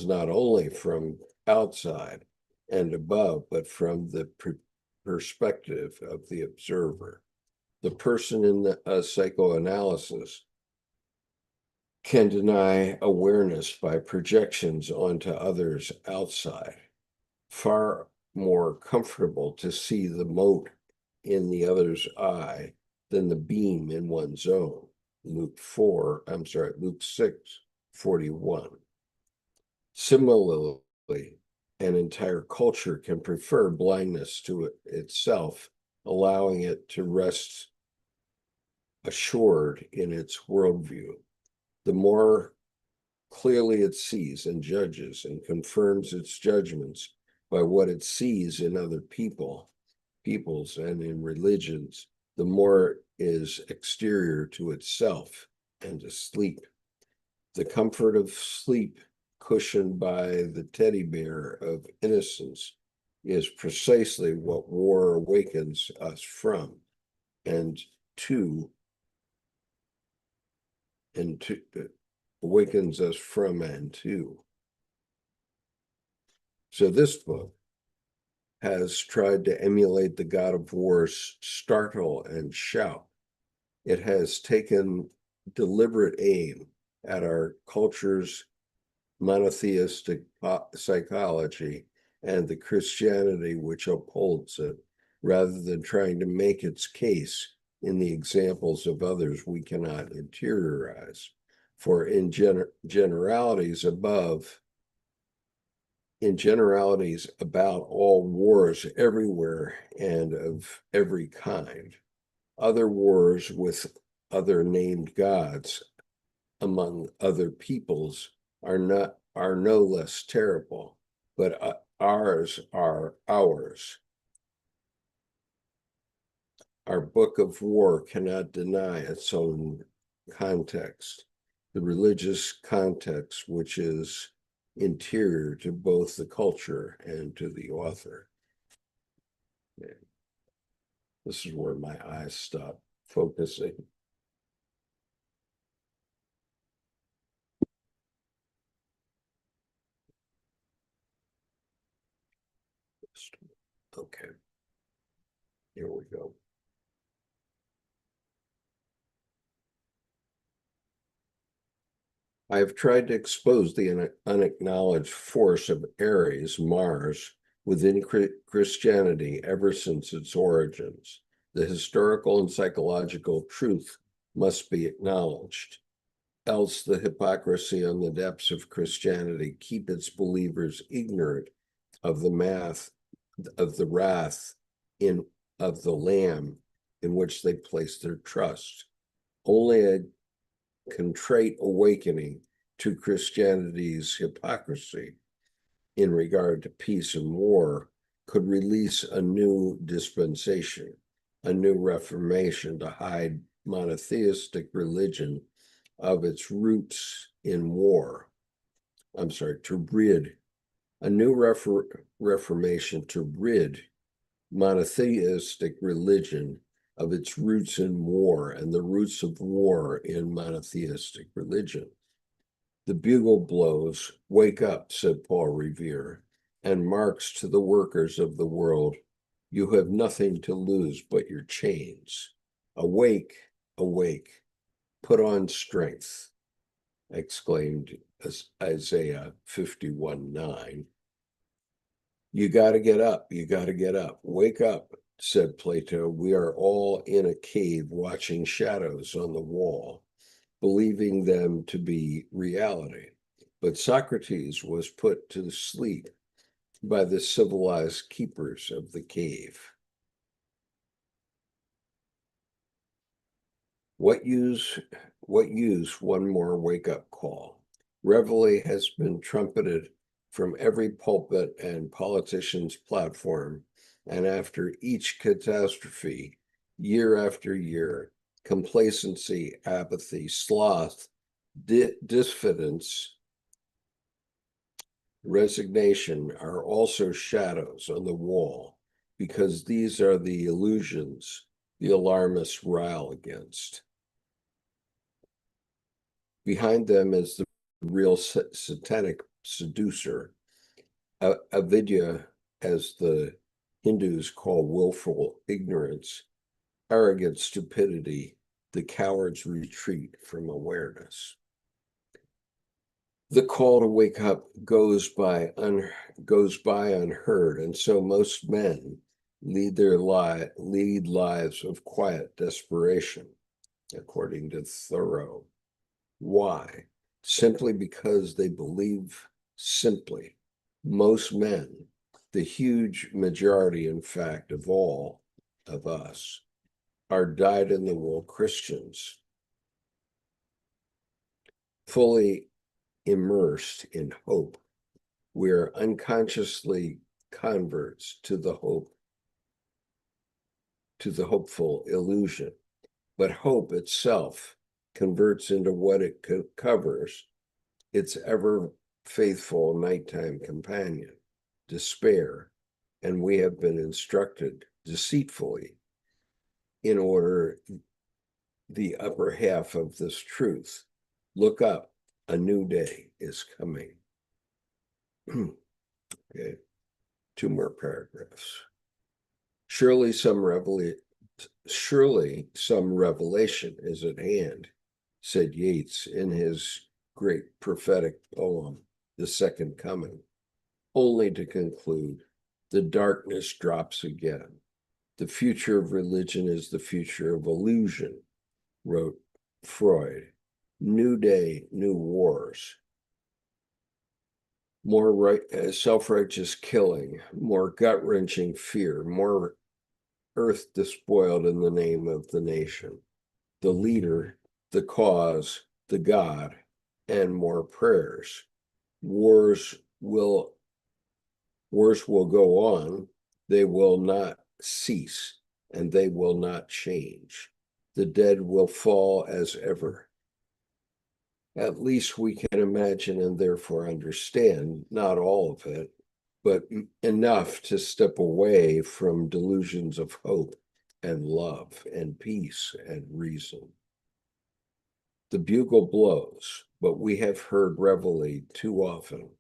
not only from outside and above, but from the perspective of the observer. The person in the psychoanalysis can deny awareness by projections onto others outside. Far more comfortable to see the mote in the other's eye than the beam in one's own. Luke 6:41. Similarly, an entire culture can prefer blindness to itself, allowing it to rest assured in its worldview. The more clearly it sees and judges and confirms its judgments by what it sees in other peoples and in religions, the more is exterior to itself and asleep. The comfort of sleep, cushioned by the teddy bear of innocence, is precisely what war awakens us from and to awakens us from and to. So this book has tried to emulate the God of War's startle and shout. It has taken deliberate aim at our culture's monotheistic psychology and the Christianity which upholds it, rather than trying to make its case in the examples of others we cannot interiorize. For in generalities about all wars everywhere and of every kind, other wars with other named gods among other peoples are no less terrible, but ours are ours. Our book of war cannot deny its own context, the religious context, which is interior to both the culture and to the author. Okay. This is where my eyes stop focusing. Okay, here we go. I have tried to expose the unacknowledged force of Ares, Mars, within Christianity ever since its origins. The historical and psychological truth must be acknowledged, else the hypocrisy on the depths of Christianity keep its believers ignorant of the wrath of the Lamb in which they place their trust. Only a contrite awakening to Christianity's hypocrisy in regard to peace and war could release a new dispensation, a new reformation to hide monotheistic religion of its roots in war. I'm sorry, to rid, a new reformation to rid monotheistic religion of its roots in war and the roots of war in monotheistic religion. The bugle blows, "Wake up," said Paul Revere, and Marx to the workers of the world, "You have nothing to lose but your chains. Awake, awake, put on strength," exclaimed Isaiah 51:9. "You got to get up, you got to get up. Wake up," said Plato. "We are all in a cave watching shadows on the wall, believing them to be reality." But Socrates was put to sleep by the civilized keepers of the cave. What use one more wake-up call? Reveille has been trumpeted from every pulpit and politician's platform, and after each catastrophe, year after year, complacency, apathy, sloth, diffidence, resignation are also shadows on the wall, because these are the illusions the alarmists rile against. Behind them is the real satanic seducer, avidya, as the Hindus call willful ignorance, arrogant stupidity, the coward's retreat from awareness. The call to wake up goes by unheard, and so most men lead lives of quiet desperation, according to Thoreau. Why? Simply because they believe simply. Most men, the huge majority, in fact, of all of us, are dyed-in-the-wool Christians, fully immersed in hope. We are unconsciously converts to the hopeful illusion. But hope itself converts into what it covers, its ever faithful nighttime companion, despair, and we have been instructed deceitfully in order the upper half of this truth. Look up, a new day is coming. Okay, two more paragraphs. Surely some revelation is at hand, said Yeats in his great prophetic poem, The Second Coming, only to conclude, the darkness drops again. The future of religion is the future of illusion, wrote Freud. New day, new wars. More self-righteous killing, more gut-wrenching fear, more earth despoiled in the name of the nation, the leader, the cause, the God, and more prayers. Wars will go on. They will not cease, and they will not change. The dead will fall as ever. At least we can imagine and therefore understand, not all of it, but enough to step away from delusions of hope and love and peace and reason. The bugle blows, but we have heard reveille too often.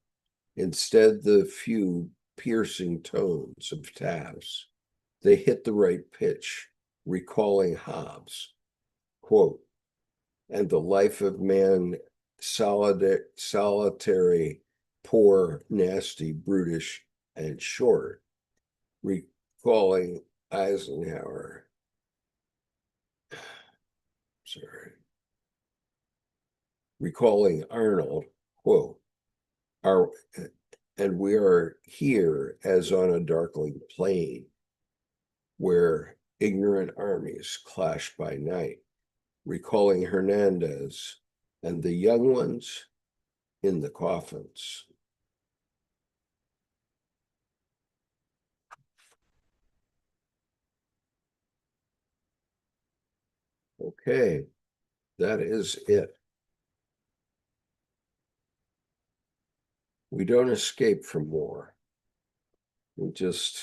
Instead, the few piercing tones of taps, they hit the right pitch, recalling Hobbes, quote, "And the life of man solitary, poor, nasty, brutish, and short," recalling Eisenhower. Recalling Arnold, quote, and we are here as on a darkling plain where ignorant armies clash by night. Recalling Hernandez, and the young ones, in the coffins. Okay, that is it. We don't escape from war. We just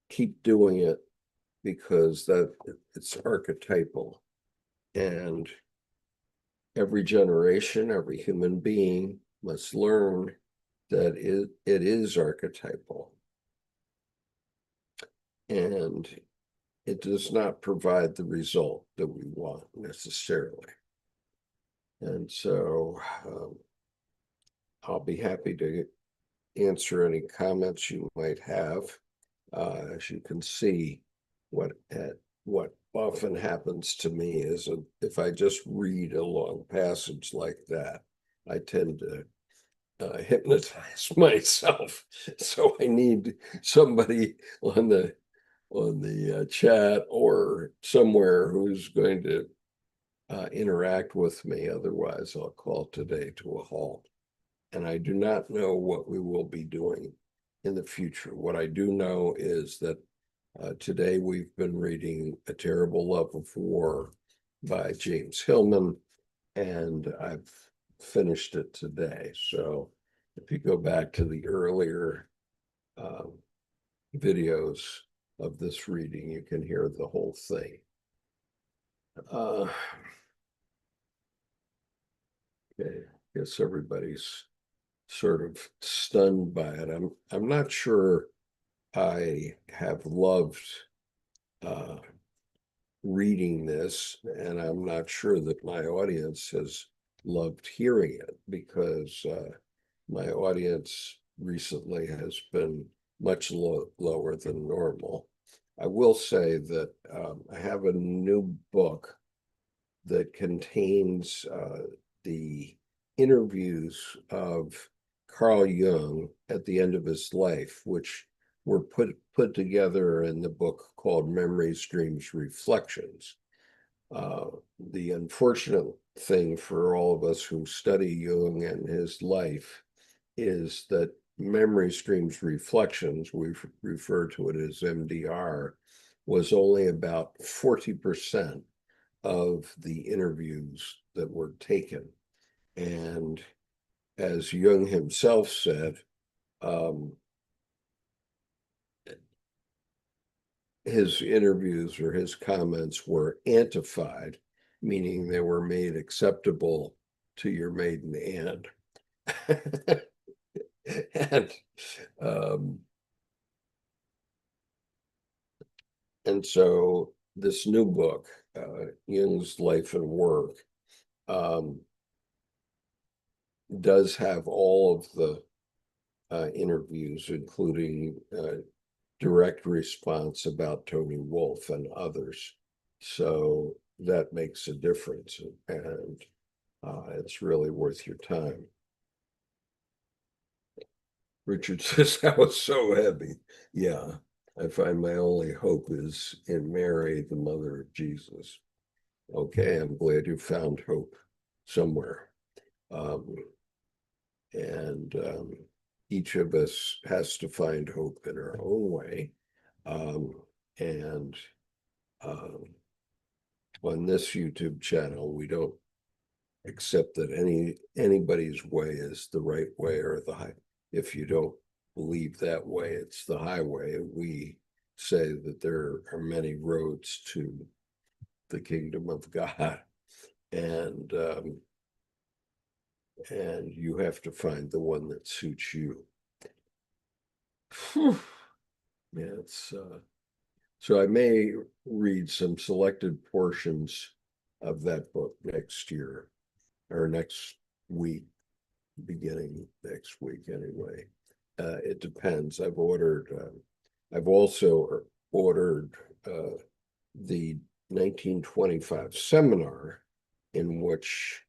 keep doing it because it's archetypal. And every generation, every human being must learn that it is archetypal. And it does not provide the result that we want necessarily. And so I'll be happy to answer any comments you might have. As you can see, what often happens to me is if I just read a long passage like that, I tend to hypnotize myself. So I need somebody on the chat or somewhere who's going to interact with me. Otherwise, I'll call today to a halt. And I do not know what we will be doing in the future. What I do know is that today we've been reading A Terrible Love of War by James Hillman, and I've finished it today. So if you go back to the earlier videos of this reading, you can hear the whole thing. Okay, I guess everybody's sort of stunned by it. I'm not sure I have loved reading this, and I'm not sure that my audience has loved hearing it because my audience recently has been much lower than normal. I will say that I have a new book that contains the interviews of Carl Jung at the end of his life, which were put together in the book called Memories, Dreams, Reflections. The unfortunate thing for all of us who study Jung and his life is that Memories, Dreams, Reflections, we refer to it as MDR, was only about 40% of the interviews that were taken. And as Jung himself said, his interviews or his comments were antified, meaning they were made acceptable to your maiden aunt. And so this new book, Jung's Life and Work, does have all of the interviews, including direct response about Tony Wolff and others. So that makes a difference, and it's really worth your time. Richard says, that was so heavy. Yeah, I find my only hope is in Mary, the mother of Jesus. Okay, I'm glad you found hope somewhere. And each of us has to find hope in our own way. And on this YouTube channel, we don't accept that anybody's way is the right way or the high. If you don't believe that way, it's the highway. We say that there are many roads to the kingdom of God, and you have to find the one that suits you. Yeah, it's so I may read some selected portions of that book next year or next week, beginning next week anyway. It depends. I've also ordered the 1925 seminar in which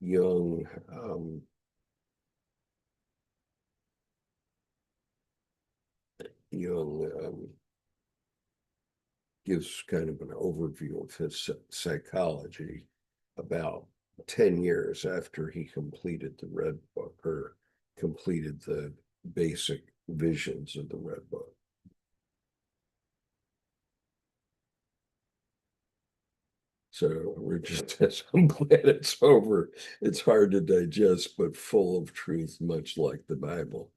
Jung gives kind of an overview of his psychology about 10 years after he completed the Red Book, or completed the basic visions of the Red Book. So Richard says, I'm glad it's over. It's hard to digest, but full of truth, much like the Bible.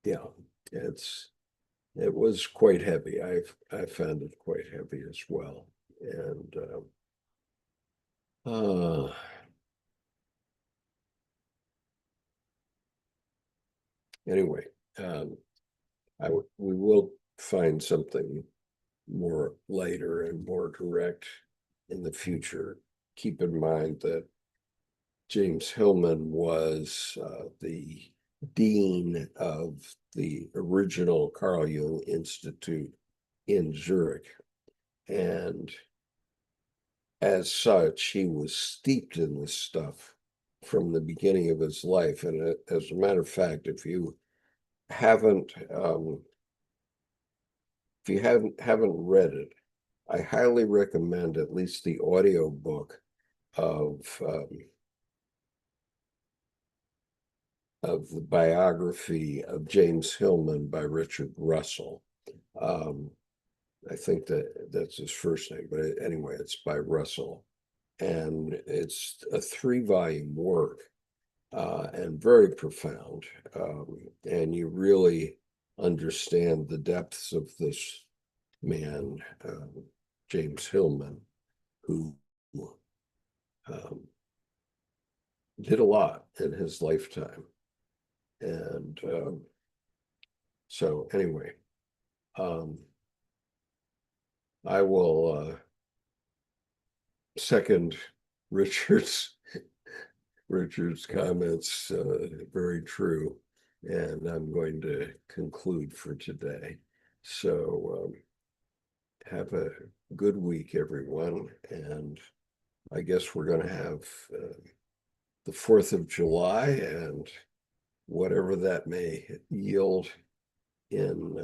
Yeah, it was quite heavy. I found it quite heavy as well. And anyway, we will find something more lighter and more direct in the future. Keep in mind that James Hillman was the dean of the original Carl Jung Institute in Zurich. And as such, he was steeped in this stuff from the beginning of his life. And as a matter of fact, if you haven't read it, I highly recommend at least the audio book of the biography of James Hillman by Richard Russell. I think that's his first name, but anyway, it's by Russell. And it's a 3-volume work, and very profound. And you really understand the depths of this man, James Hillman, who did a lot in his lifetime. And so anyway, I will second Richard's comments, very true. And I'm going to conclude for today. So have a good week, everyone. And I guess we're going to have the 4th of July and whatever that may yield in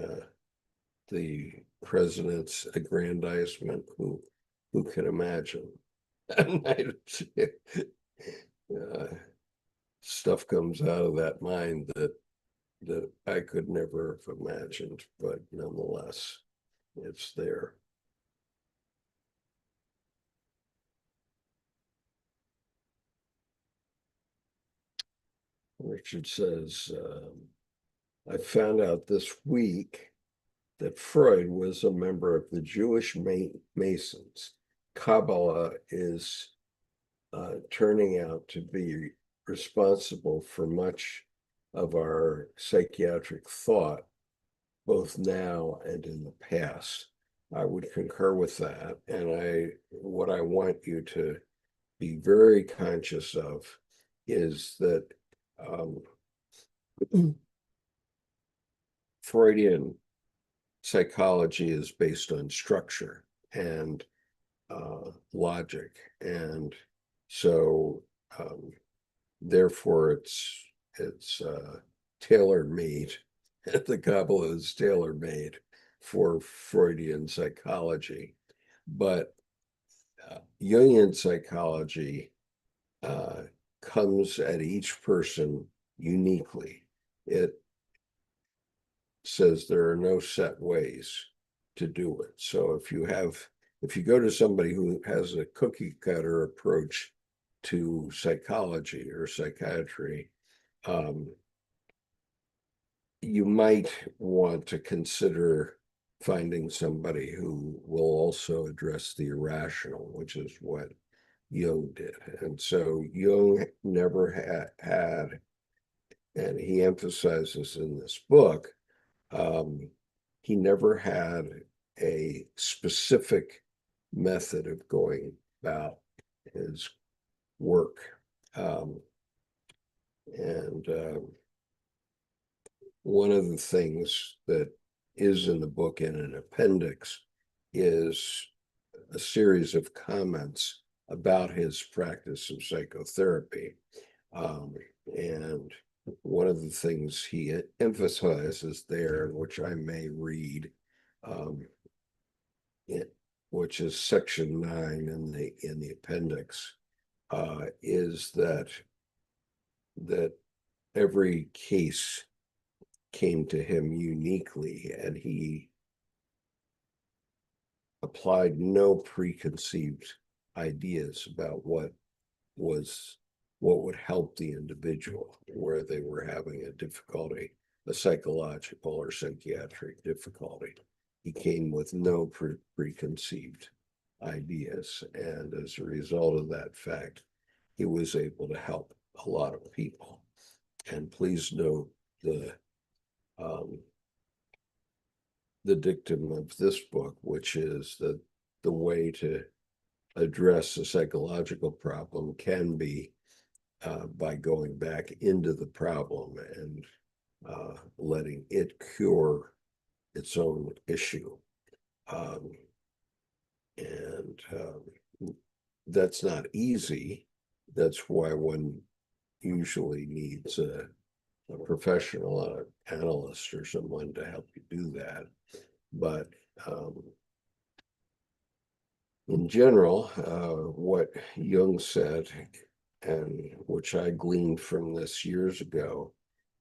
the president's aggrandizement. Who can imagine? Stuff comes out of that mind that I could never have imagined, but nonetheless, it's there. Richard says, I found out this week that Freud was a member of the Jewish Masons. Kabbalah is turning out to be responsible for much of our psychiatric thought, both now and in the past. I would concur with that. And what I want you to be very conscious of is that Freudian psychology is based on structure and logic. And so therefore it's tailor-made. The Kabbalah is tailor-made for Freudian psychology. But Jungian psychology comes at each person uniquely. It says there are no set ways to do it. So if you go to somebody who has a cookie cutter approach to psychology or psychiatry, you might want to consider finding somebody who will also address the irrational, which is what Jung did. And so Jung never had, and he emphasizes in this book, he never had a specific method of going about his work. One of the things that is in the book in an appendix is a series of comments about his practice of psychotherapy. And one of the things he emphasizes there, which I may read, which is section 9 in the appendix, is that every case came to him uniquely, and he applied no preconceived ideas about what would help the individual where they were having a difficulty, a psychological or psychiatric difficulty. He came with no preconceived ideas, and as a result of that fact, he was able to help a lot of people. And please note the dictum of this book, which is that the way to address a psychological problem can be by going back into the problem and letting it cure its own issue. And that's not easy. That's why one usually needs a professional analyst or someone to help you do that. But in general, what Jung said, and which I gleaned from this years ago,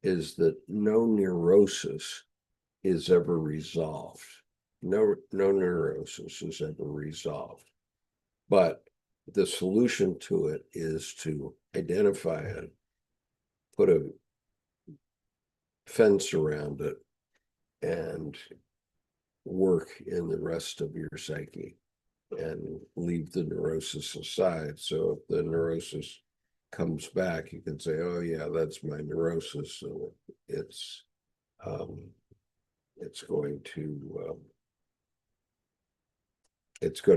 is that no neurosis is ever resolved. No neurosis is ever resolved. But the solution to it is to identify it, put a fence around it, and work in the rest of your psyche and leave the neurosis aside. So if the neurosis comes back, you can say, oh yeah, that's my neurosis. So it's going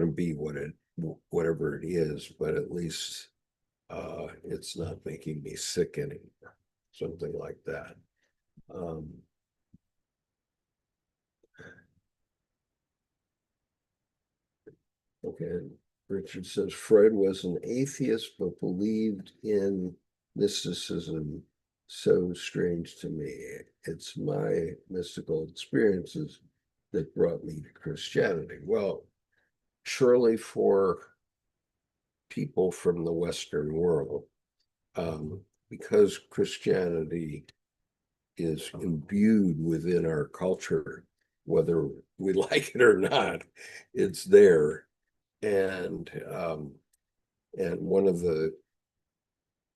to be whatever it is, but at least it's not making me sick anymore, something like that. Okay, Richard says Freud was an atheist but believed in mysticism. So strange to me. It's my mystical experiences that brought me to Christianity. Well, surely for people from the Western world, because Christianity is imbued within our culture, whether we like it or not, it's there. And one of the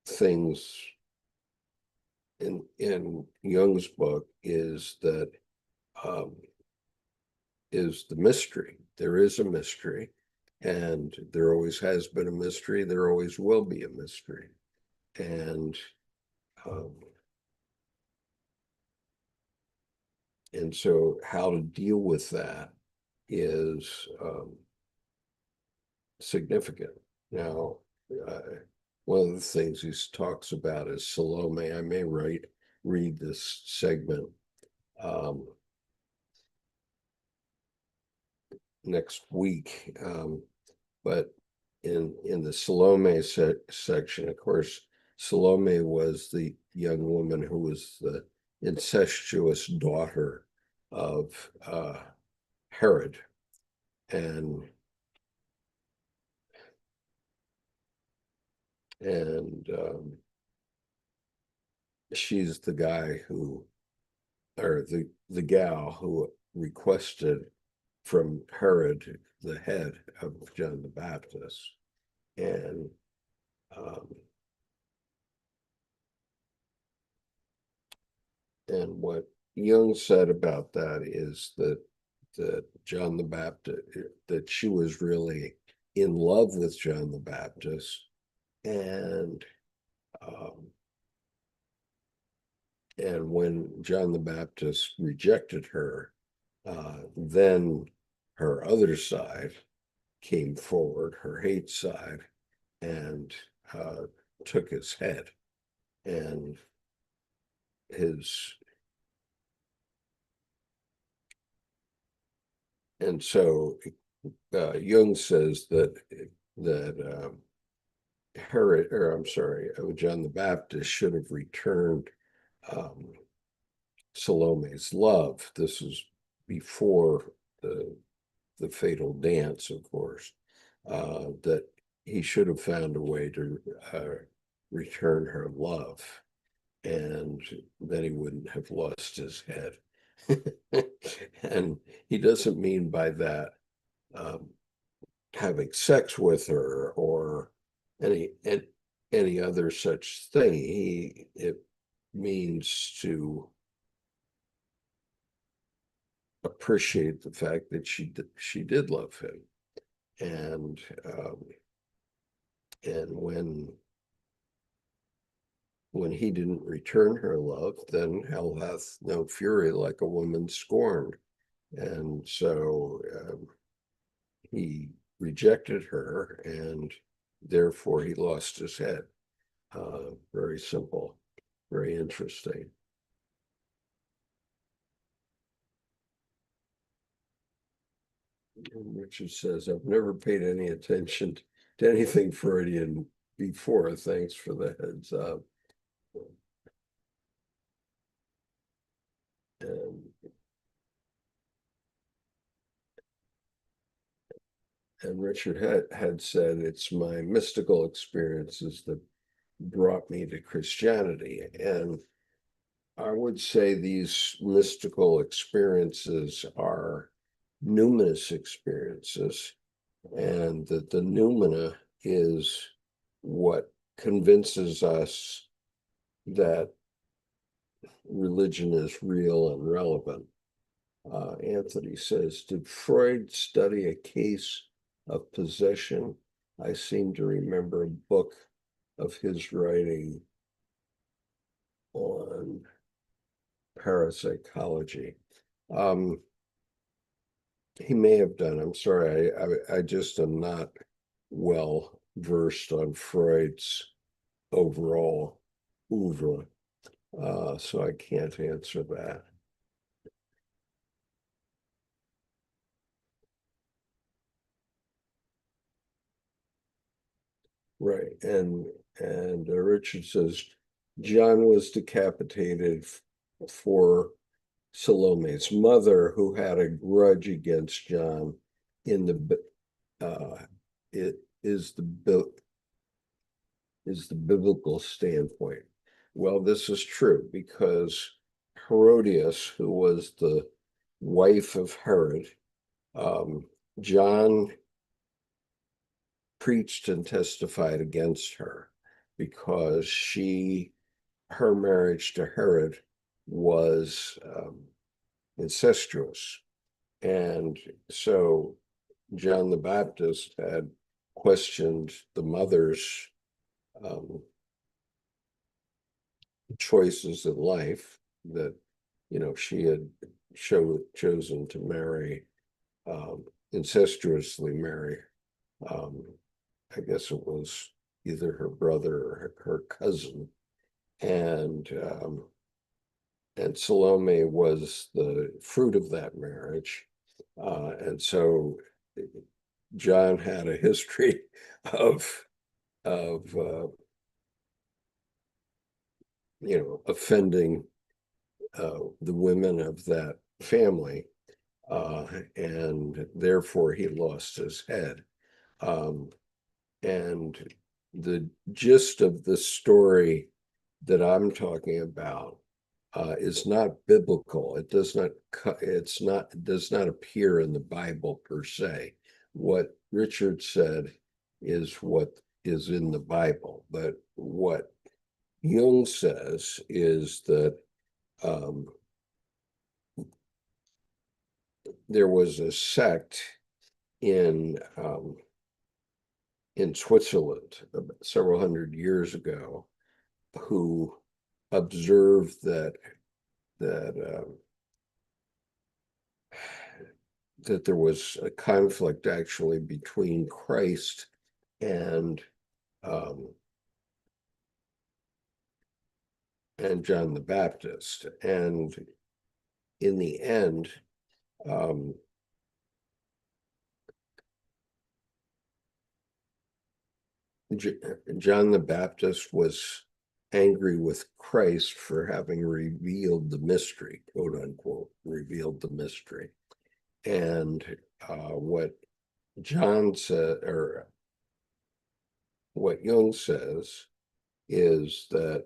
things in Jung's book is that is the mystery. There is a mystery, and there always has been a mystery. There always will be a mystery, and so how to deal with that is significant. Now, one of the things he talks about is Salome. I may read this segment next week, but in the Salome section, of course, Salome was the young woman who was the incestuous daughter of Herod, and she's the guy who, or the gal who requested from Herod the head of John the Baptist. And what Jung said about that is that John the Baptist, that she was really in love with John the Baptist, and when John the Baptist rejected her, then her other side came forward, her hate side, and took his head. And so Jung says that Herod, or I'm sorry, John the Baptist should have returned Salome's love. This is before the fatal dance, of course, that he should have found a way to return her love, and then he wouldn't have lost his head. And he doesn't mean by that having sex with her or any any other such thing. It means to appreciate the fact that she did love him, and when he didn't return her love, then hell hath no fury like a woman scorned, and so he rejected her, and therefore he lost his head. Very simple, very interesting. And Richard says, I've never paid any attention to anything Freudian before. Thanks for the heads up. And Richard had said, it's my mystical experiences that brought me to Christianity. And I would say these mystical experiences are numinous experiences, and that the noumena is what convinces us that religion is real and relevant. Anthony says, did Freud study a case of possession? I seem to remember a book of his writing on parapsychology. He may have done. I'm sorry, I just am not well versed on Freud's overall oeuvre, so I can't answer that. Right, and Richard says John was decapitated for Salome's mother, who had a grudge against John. In the it is the biblical standpoint. Well, this is true because Herodias, who was the wife of Herod, John preached and testified against her because her marriage to Herod was incestuous. And so John the Baptist had questioned the mother's choices in life, that she had chosen to marry, incestuously marry, I guess it was either her brother or her cousin, and Salome was the fruit of that marriage, and so John had a history of offending the women of that family, and therefore he lost his head. And the gist of the story that I'm talking about is not biblical. It does not appear in the Bible per se. What Richard said is what is in the Bible, but what Jung says is that there was a sect in Switzerland several hundred years ago who observed that there was a conflict actually between Christ and John the Baptist, and in the end, John the Baptist was angry with Christ for having revealed the mystery, quote unquote, revealed the mystery. And what John said, or what Jung says is that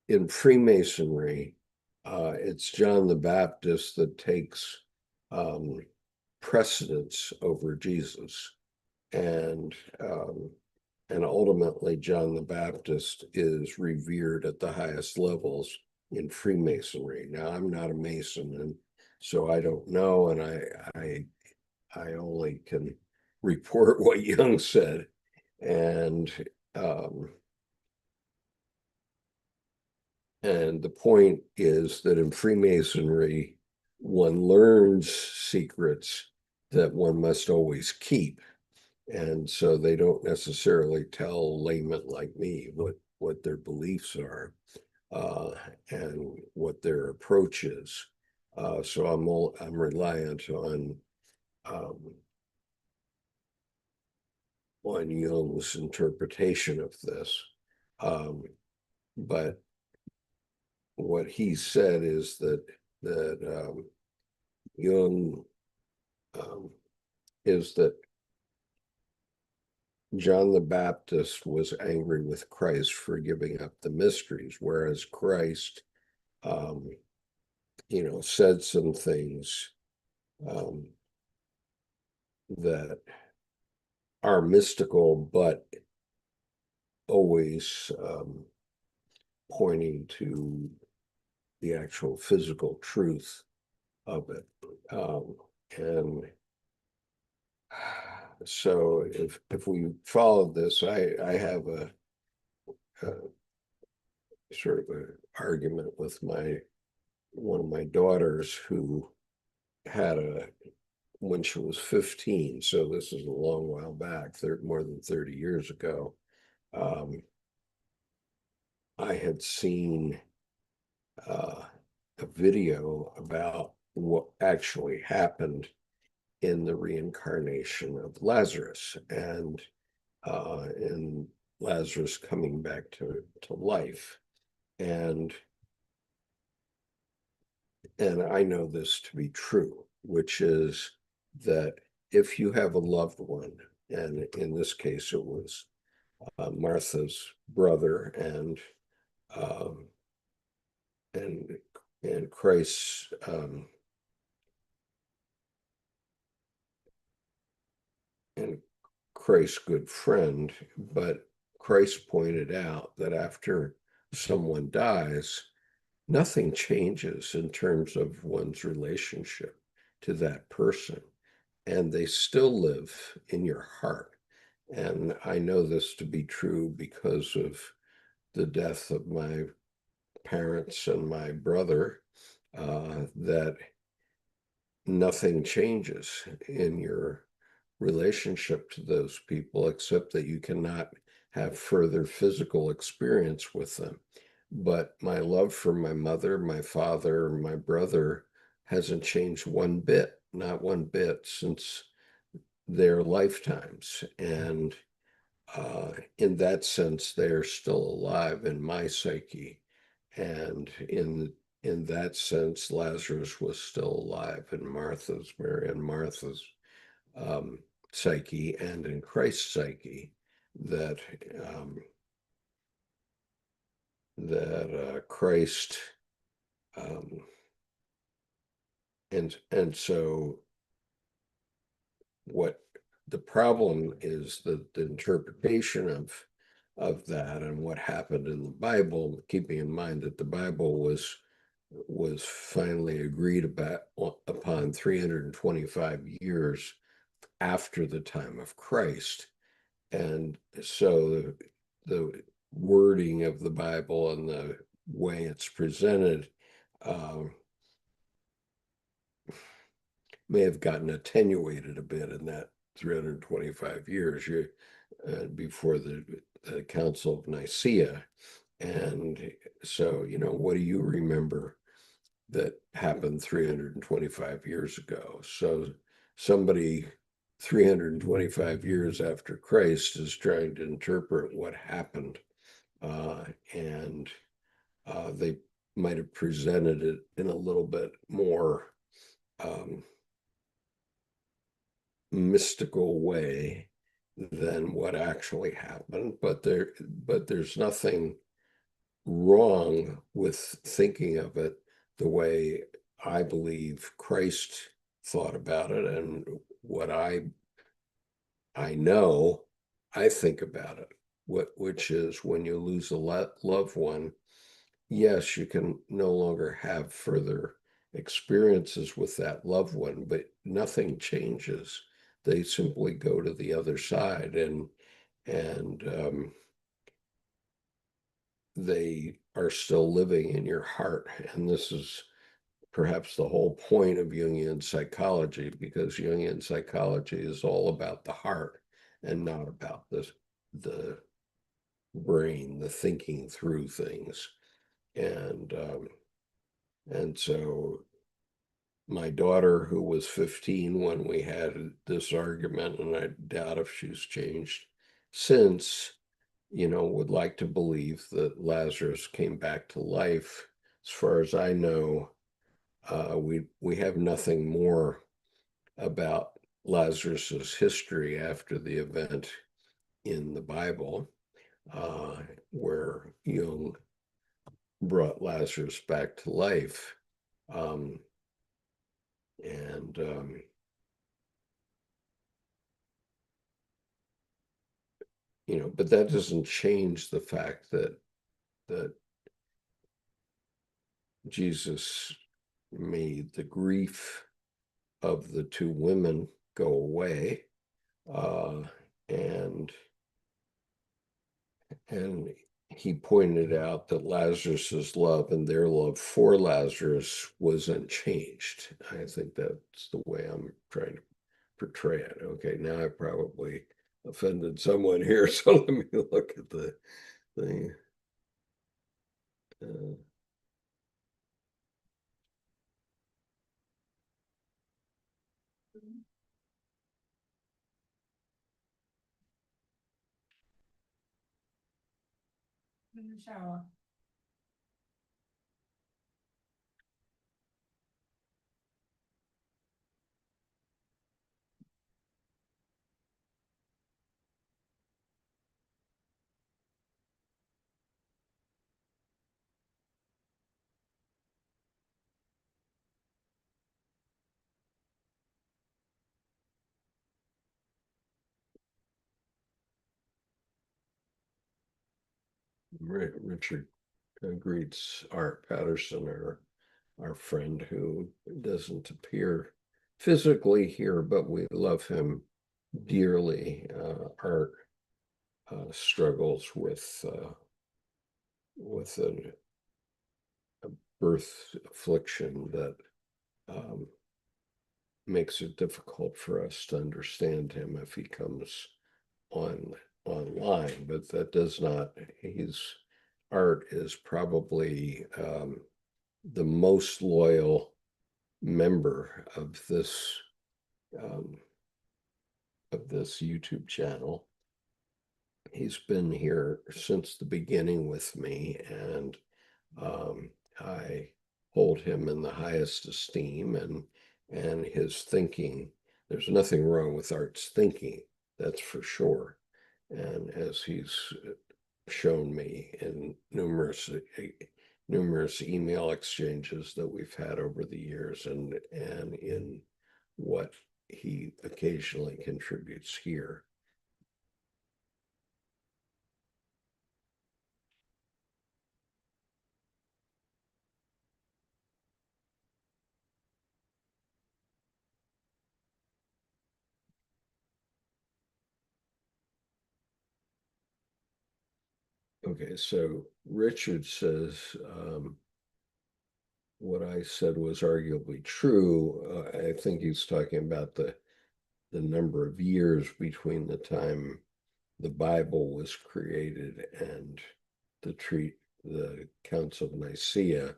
in Freemasonry, it's John the Baptist that takes precedence over Jesus, and ultimately John the Baptist is revered at the highest levels in Freemasonry. Now, I'm not a Mason, and so I don't know, and I only can report what Jung said, and um, and the point is that in Freemasonry, one learns secrets that one must always keep. And so they don't necessarily tell laymen like me what their beliefs are uh, and what their approach is. So I'm reliant on Jung's interpretation of this. But what he said is that Jung is that John the Baptist was angry with Christ for giving up the mysteries, whereas Christ, said some things that are mystical, but always pointing to the actual physical truth of it. And so if we follow this, I have a sort of an argument with one of my daughters who had when she was 15, so this is a long while back, more than 30 years ago. I had seen a video about what actually happened in the reincarnation of Lazarus, and in Lazarus coming back to life. And I know this to be true, which is that if you have a loved one, and in this case it was Martha's brother um, and Christ's and Christ's good friend, but Christ pointed out that after someone dies, nothing changes in terms of one's relationship to that person, and they still live in your heart. And I know this to be true because of the death of my parents and my brother, that nothing changes in your relationship to those people, except that you cannot have further physical experience with them. But my love for my mother, my father, my brother hasn't changed one bit, not one bit, since their lifetimes. And in that sense, they're still alive in my psyche. And in that sense, Lazarus was still alive in Mary and Martha's psyche, and in Christ's psyche, that Christ and so what the problem is, that the interpretation of that and what happened in the Bible, keeping in mind that the Bible was finally agreed upon 325 years after the time of Christ. And so the wording of the Bible and the way it's presented may have gotten attenuated a bit in that 325 years before the Council of Nicaea. And so, what do you remember that happened 325 years ago? So somebody 325 years after Christ is trying to interpret what happened. And they might have presented it in a little bit more mystical way than what actually happened. But there's nothing wrong with thinking of it the way I believe Christ thought about it, and what I know I think about it, which is when you lose a loved one, yes, you can no longer have further experiences with that loved one, but nothing changes. They simply go to the other side, and they are still living in your heart. And this is perhaps the whole point of Jungian psychology, because Jungian psychology is all about the heart and not about the brain, the thinking through things. And so my daughter, who was 15 when we had this argument, and I doubt if she's changed since, would like to believe that Lazarus came back to life. As far as I know, we have nothing more about Lazarus's history after the event in the Bible, where Jung brought Lazarus back to life. Um, and but that doesn't change the fact that Jesus made the grief of the two women go away, uh, and and he pointed out that Lazarus's love and their love for Lazarus was unchanged. I think that's the way I'm trying to portray it. Okay, now I probably offended someone here, so let me look at the thing. Uh, In the shower. Richard greets Art Patterson, our friend who doesn't appear physically here, but we love him dearly. Art struggles with a birth affliction that um, makes it difficult for us to understand him if he comes on online. But that does not. His art is probably the most loyal member um, of this YouTube channel. He's been here since the beginning with me, and I hold him in the highest esteem, and his thinking. There's nothing wrong with Art's thinking, that's for sure. And as he's shown me in numerous email exchanges that we've had over the years, and in what he occasionally contributes here. Okay, so Richard says what I said was arguably true. I think he's talking about the number of years between the time the Bible was created and the Council of Nicaea.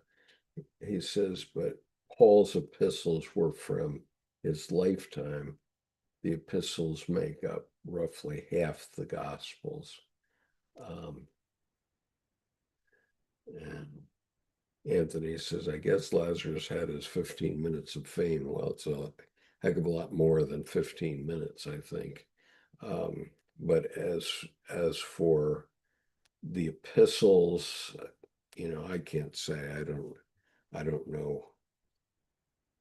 He says, but Paul's epistles were from his lifetime. The epistles make up roughly half the Gospels. Um, and Anthony says, I guess Lazarus had his 15 minutes of fame. Well, it's a heck of a lot more than 15 minutes, I think. But as for the epistles, I can't say. I don't know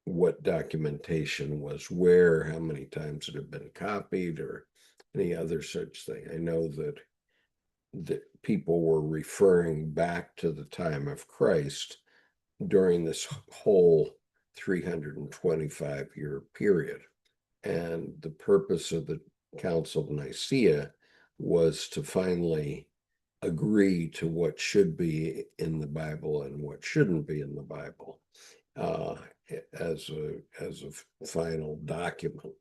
what documentation was where, how many times it had been copied, or any other such thing. I know that people were referring back to the time of Christ during this whole 325-year period. And the purpose of the Council of Nicaea was to finally agree to what should be in the Bible and what shouldn't be in the Bible, as a final document.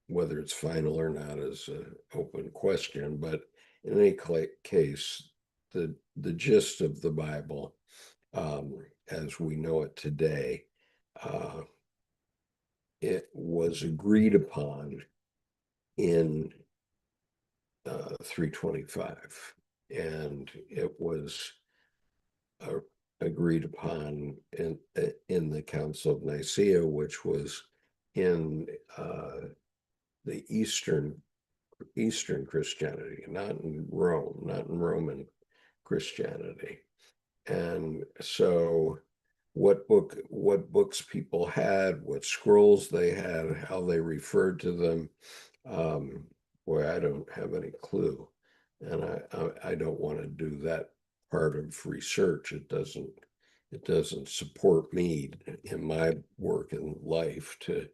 Whether it's final or not is an open question, but in any case, the gist of the Bible, as we know it today, it was agreed upon in 325, and it was agreed upon in the Council of Nicaea, which was in the Eastern Christianity, not in Rome, not in Roman Christianity. And so what books people had, what scrolls they had, how they referred to them, boy, I don't have any clue. And I don't want to do that part of research. It doesn't support me in my work in life to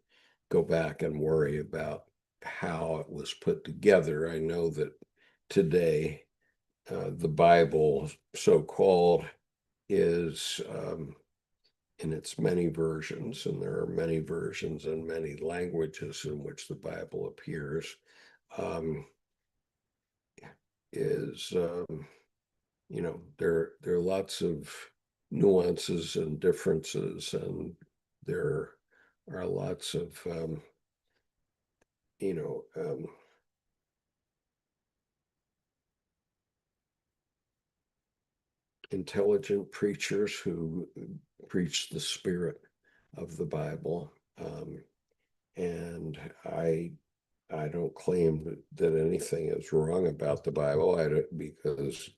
go back and worry about how it was put together. I know that today the Bible, so-called, is in its many versions, and there are many versions and many languages in which the Bible appears, is there are lots of nuances and differences, and there are lots of intelligent preachers who preach the spirit of the Bible. And I don't claim that anything is wrong about the Bible. Because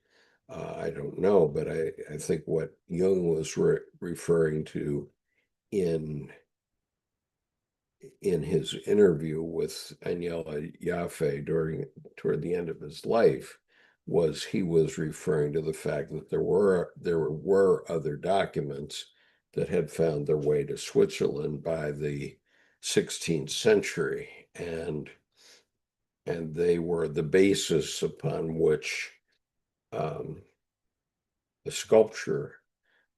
I don't know, but I think what Jung was referring to in his interview with Agnella Jaffe toward the end of his life was he was referring to the fact that there were other documents that had found their way to Switzerland by the 16th century, and they were the basis upon which the sculpture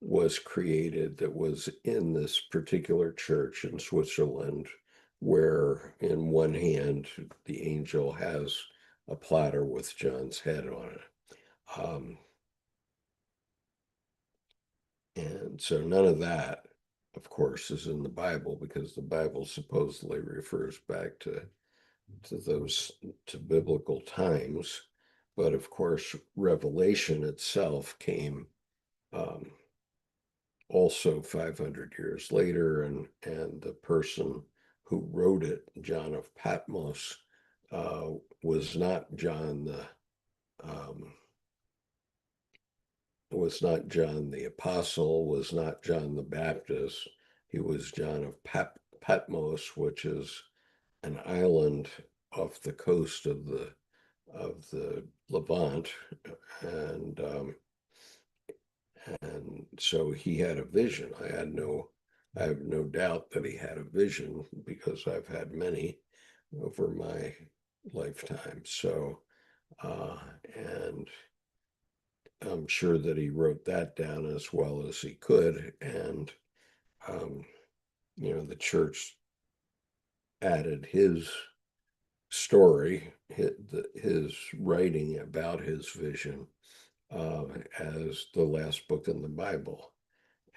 was created that was in this particular church in Switzerland, where in one hand the angel has a platter with John's head on it. And so none of that, of course, is in the Bible, because the Bible supposedly refers back to biblical times. But of course, Revelation itself came also 500 years later, and the person who wrote it, John of Patmos, was not John the Apostle, was not John the Baptist. He was John of Patmos, which is an island off the coast of the Levant, and so he had a vision. I have no doubt that he had a vision, because I've had many over my lifetime. So, and I'm sure that he wrote that down as well as he could. And, the church added his story, his writing about his vision, as the last book in the Bible.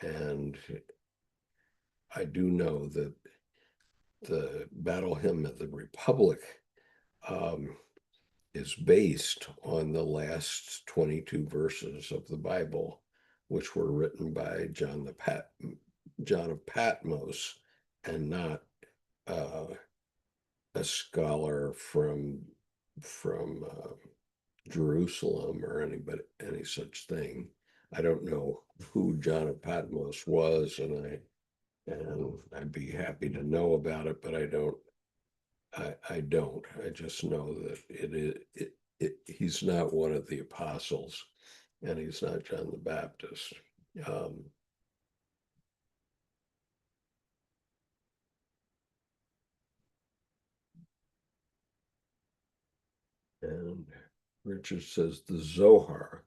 And I do know that the Battle Hymn of the Republic is based on the last 22 verses of the Bible, which were written by John of Patmos, and not a scholar from Jerusalem or any such thing. I don't know who John of Patmos was, and I'd be happy to know about it, but I don't. I don't. I just know that he's not one of the apostles, and he's not John the Baptist. Um, and Richard says the Zohar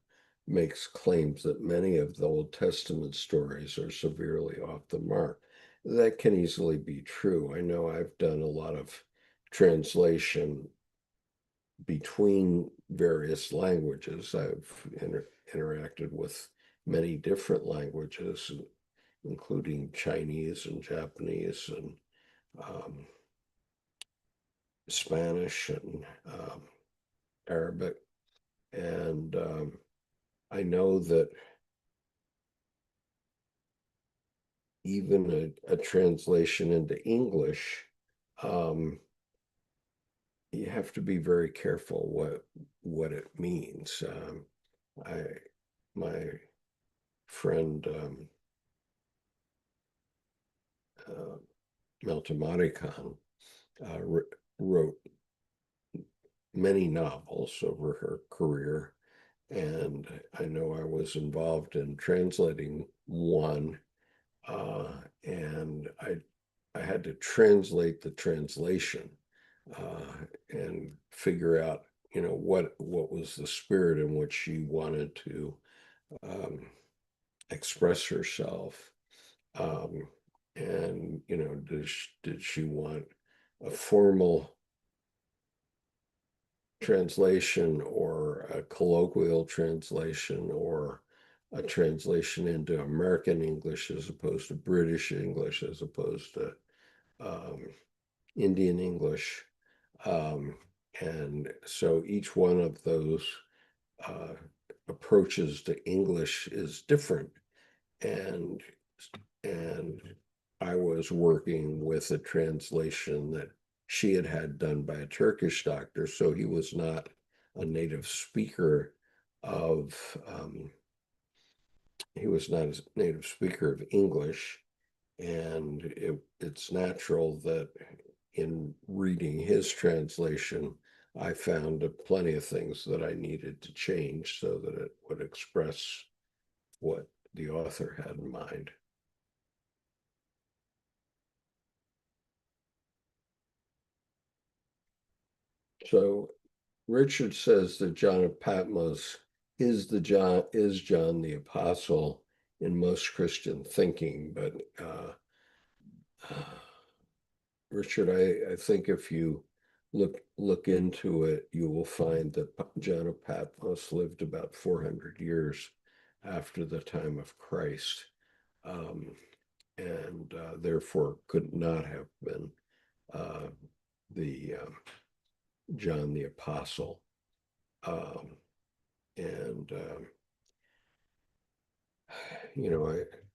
makes claims that many of the Old Testament stories are severely off the mark. That can easily be true. I know I've done a lot of translation between various languages. I've interacted with many different languages, including Chinese and Japanese and um, Spanish and Arabic. And I know that even a translation into English, um, you have to be very careful what it means. I my friend uh, Meltamati Khan wrote many novels over her career, and I know I was involved in translating one, and I had to translate the translation and figure out, what was the spirit in which she wanted to um, express herself. Um, and, did she want a formal translation or a colloquial translation or a translation into American English as opposed to British English as opposed to um, Indian English. Um, and so each one of those uh, approaches to English is different. And and I was working with a translation that she had done by a Turkish doctor, so he was not a native speaker of he was not a native speaker of English, and it's natural that in reading his translation, I found plenty of things that I needed to change so that it would express what the author had in mind. So Richard says that John of Patmos is John the Apostle in most Christian thinking, but Richard, I think if you look into it, you will find that John of Patmos lived about 400 years after the time of Christ, um, and therefore could not have been uh, the John the Apostle. Um, and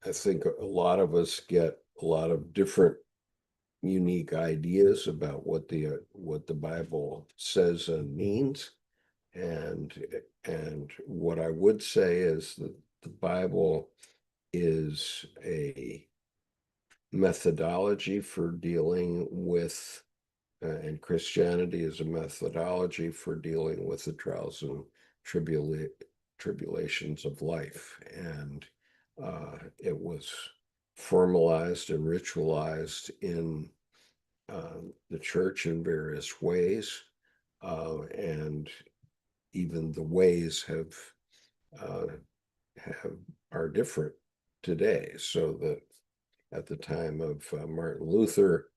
I think a lot of us get a lot of different unique ideas about what the Bible says and means. And what I would say is that the Bible is a methodology for dealing with, and Christianity is a methodology for dealing with the trials and tribula- tribulations of life. And it was formalized and ritualized in the church in various ways. And even the ways uh, have are different today. So that at the time of Martin Luther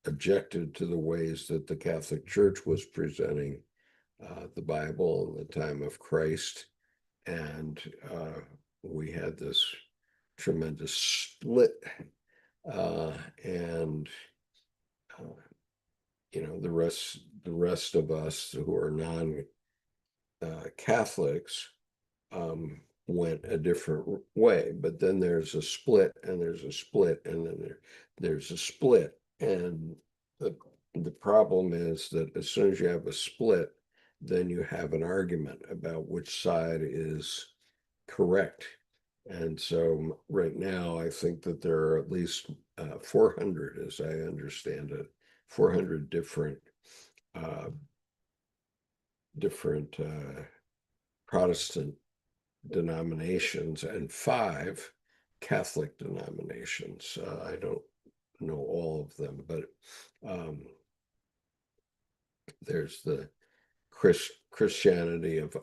objected to the ways that the Catholic Church was presenting the Bible in the time of Christ, and we had this tremendous split, and uh, the rest of us who are non Catholics went a different way. But then there's a split, and there's a split, and then there's a split. And the problem is that as soon as you have a split, then you have an argument about which side is correct. And so right now, I think that there are at least 400, as I understand it, 400 uh, different Protestant denominations and 5 Catholic denominations. I don't know all of them, but um, there's the Christianity of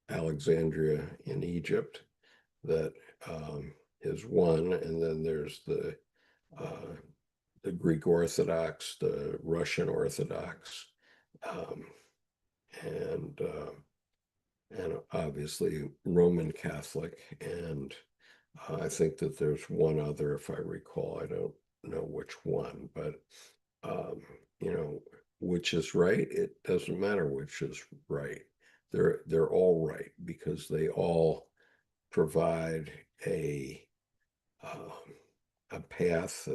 Alexandria in Egypt that is one, and then there's uh, the Greek Orthodox, the Russian Orthodox, um, and obviously Roman Catholic, and I think that there's one other, if I recall. I don't know which one, but um, you know, which is right. It doesn't matter which is right. They're all right because they all provide um, a path,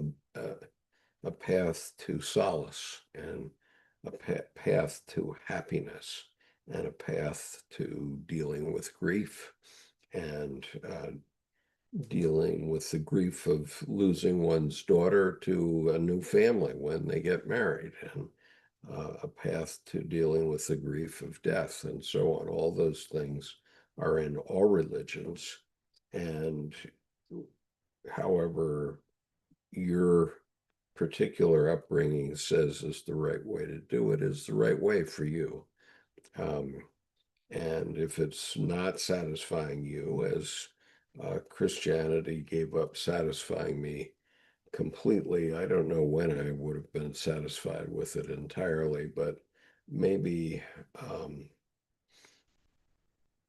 a path to solace, and a path to happiness, and a path to dealing with grief, and dealing with the grief of losing one's daughter to a new family when they get married, and a path to dealing with the grief of death, and so on. All those things are in all religions. And however your particular upbringing says is the right way to do it, is the right way for you. Um, and if it's not satisfying you, as Christianity gave up satisfying me completely, I don't know when I would have been satisfied with it entirely, but maybe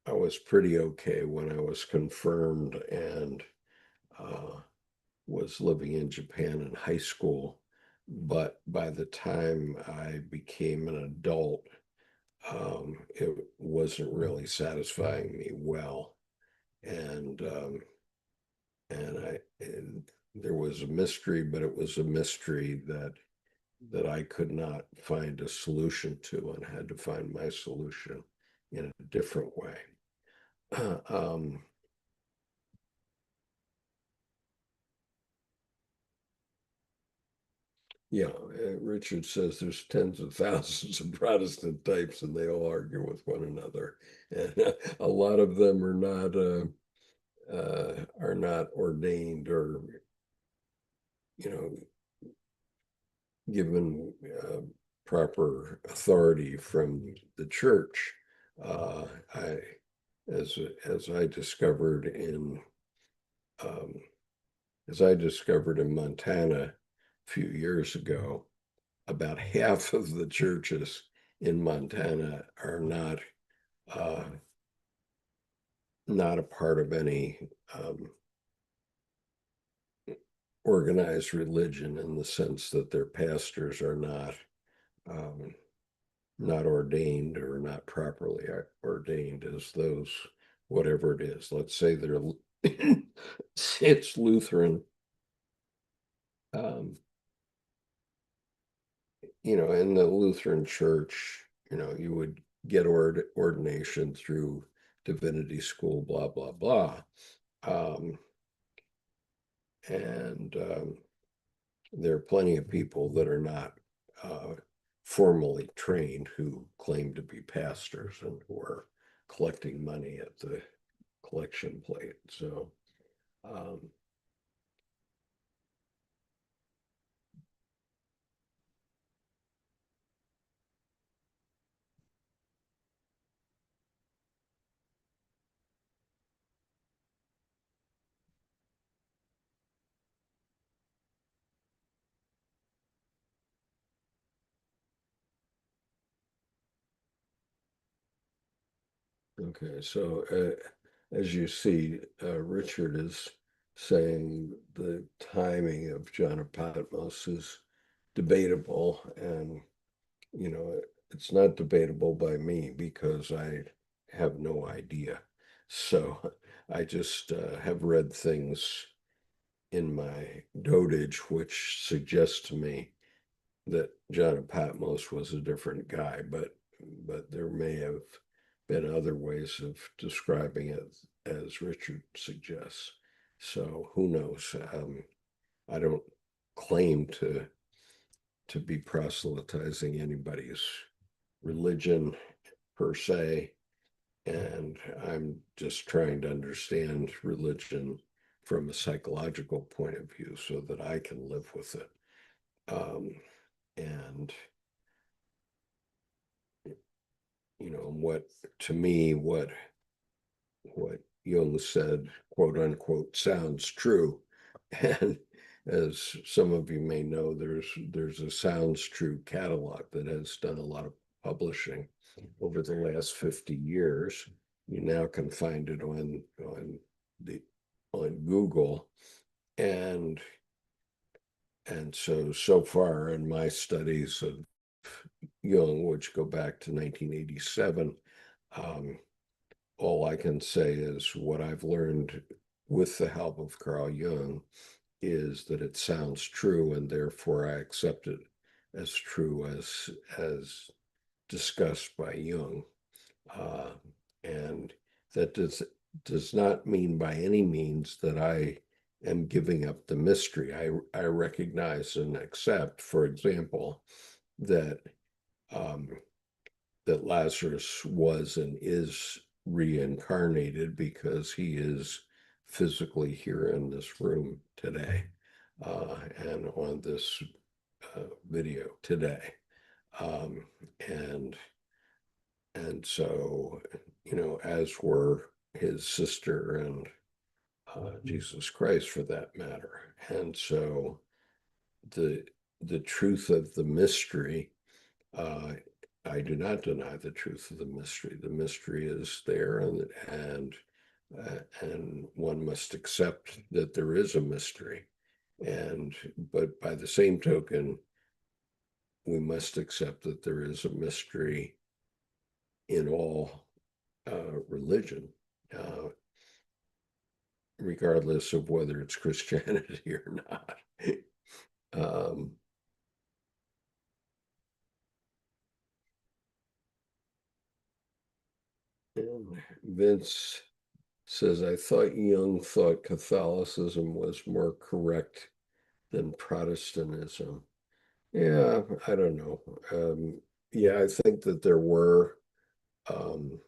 I was pretty okay when I was confirmed and uh, was living in Japan in high school. But by the time I became an adult, it wasn't really satisfying me well. And and there was a mystery, but it was a mystery that I could not find a solution to, and had to find my solution in a different way. um, Yeah, Richard says there's tens of thousands of Protestant types, and they all argue with one another, and a lot of them are not ordained or you know given proper authority from the church. Uh, I as I discovered in um, as I discovered in Montana a few years ago, about half of the churches in Montana are uh, not a part of any organized religion, in the sense that their pastors are um, not ordained, or not properly ordained as those, whatever it is. Let's say they're it's Lutheran. Um, in the Lutheran Church, you would get ordination through divinity school, blah, blah, blah. Um, and there are plenty of people that are not formally trained who claim to be pastors and who are collecting money at the collection plate. So, um, okay, so as you see, Richard is saying the timing of John of Patmos is debatable, and you know, it's not debatable by me because I have no idea. So I just have read things in my dotage which suggest to me that John of Patmos was a different guy, but there may have been other ways of describing it, as Richard suggests. So who knows? I don't claim to be proselytizing anybody's religion per se, and I'm just trying to understand religion from a psychological point of view so that I can live with it. And what to me, what Jung said, quote unquote, sounds true. And as some of you may know, there's a Sounds True catalog that has done a lot of publishing over the last 50 years. You now can find it on Google. And so far in my studies of Jung, which go back to 1987, all I can say is what I've learned with the help of Carl Jung is that it sounds true, and therefore I accept it as true as discussed by Jung. And that does not mean by any means that I am giving up the mystery. I recognize and accept, for example, that that Lazarus was and is reincarnated because he is physically here in this room today, and on this video today. Um, and so, as were his sister and Jesus Christ for that matter. And so the truth of the mystery, I do not deny the truth of the mystery. The mystery is there, and one must accept that there is a mystery. But by the same token, we must accept that there is a mystery in all religion, regardless of whether it's Christianity or not. Um, and Vince says, I thought Jung thought Catholicism was more correct than Protestantism. Yeah, I don't know. Yeah, I think that there were um,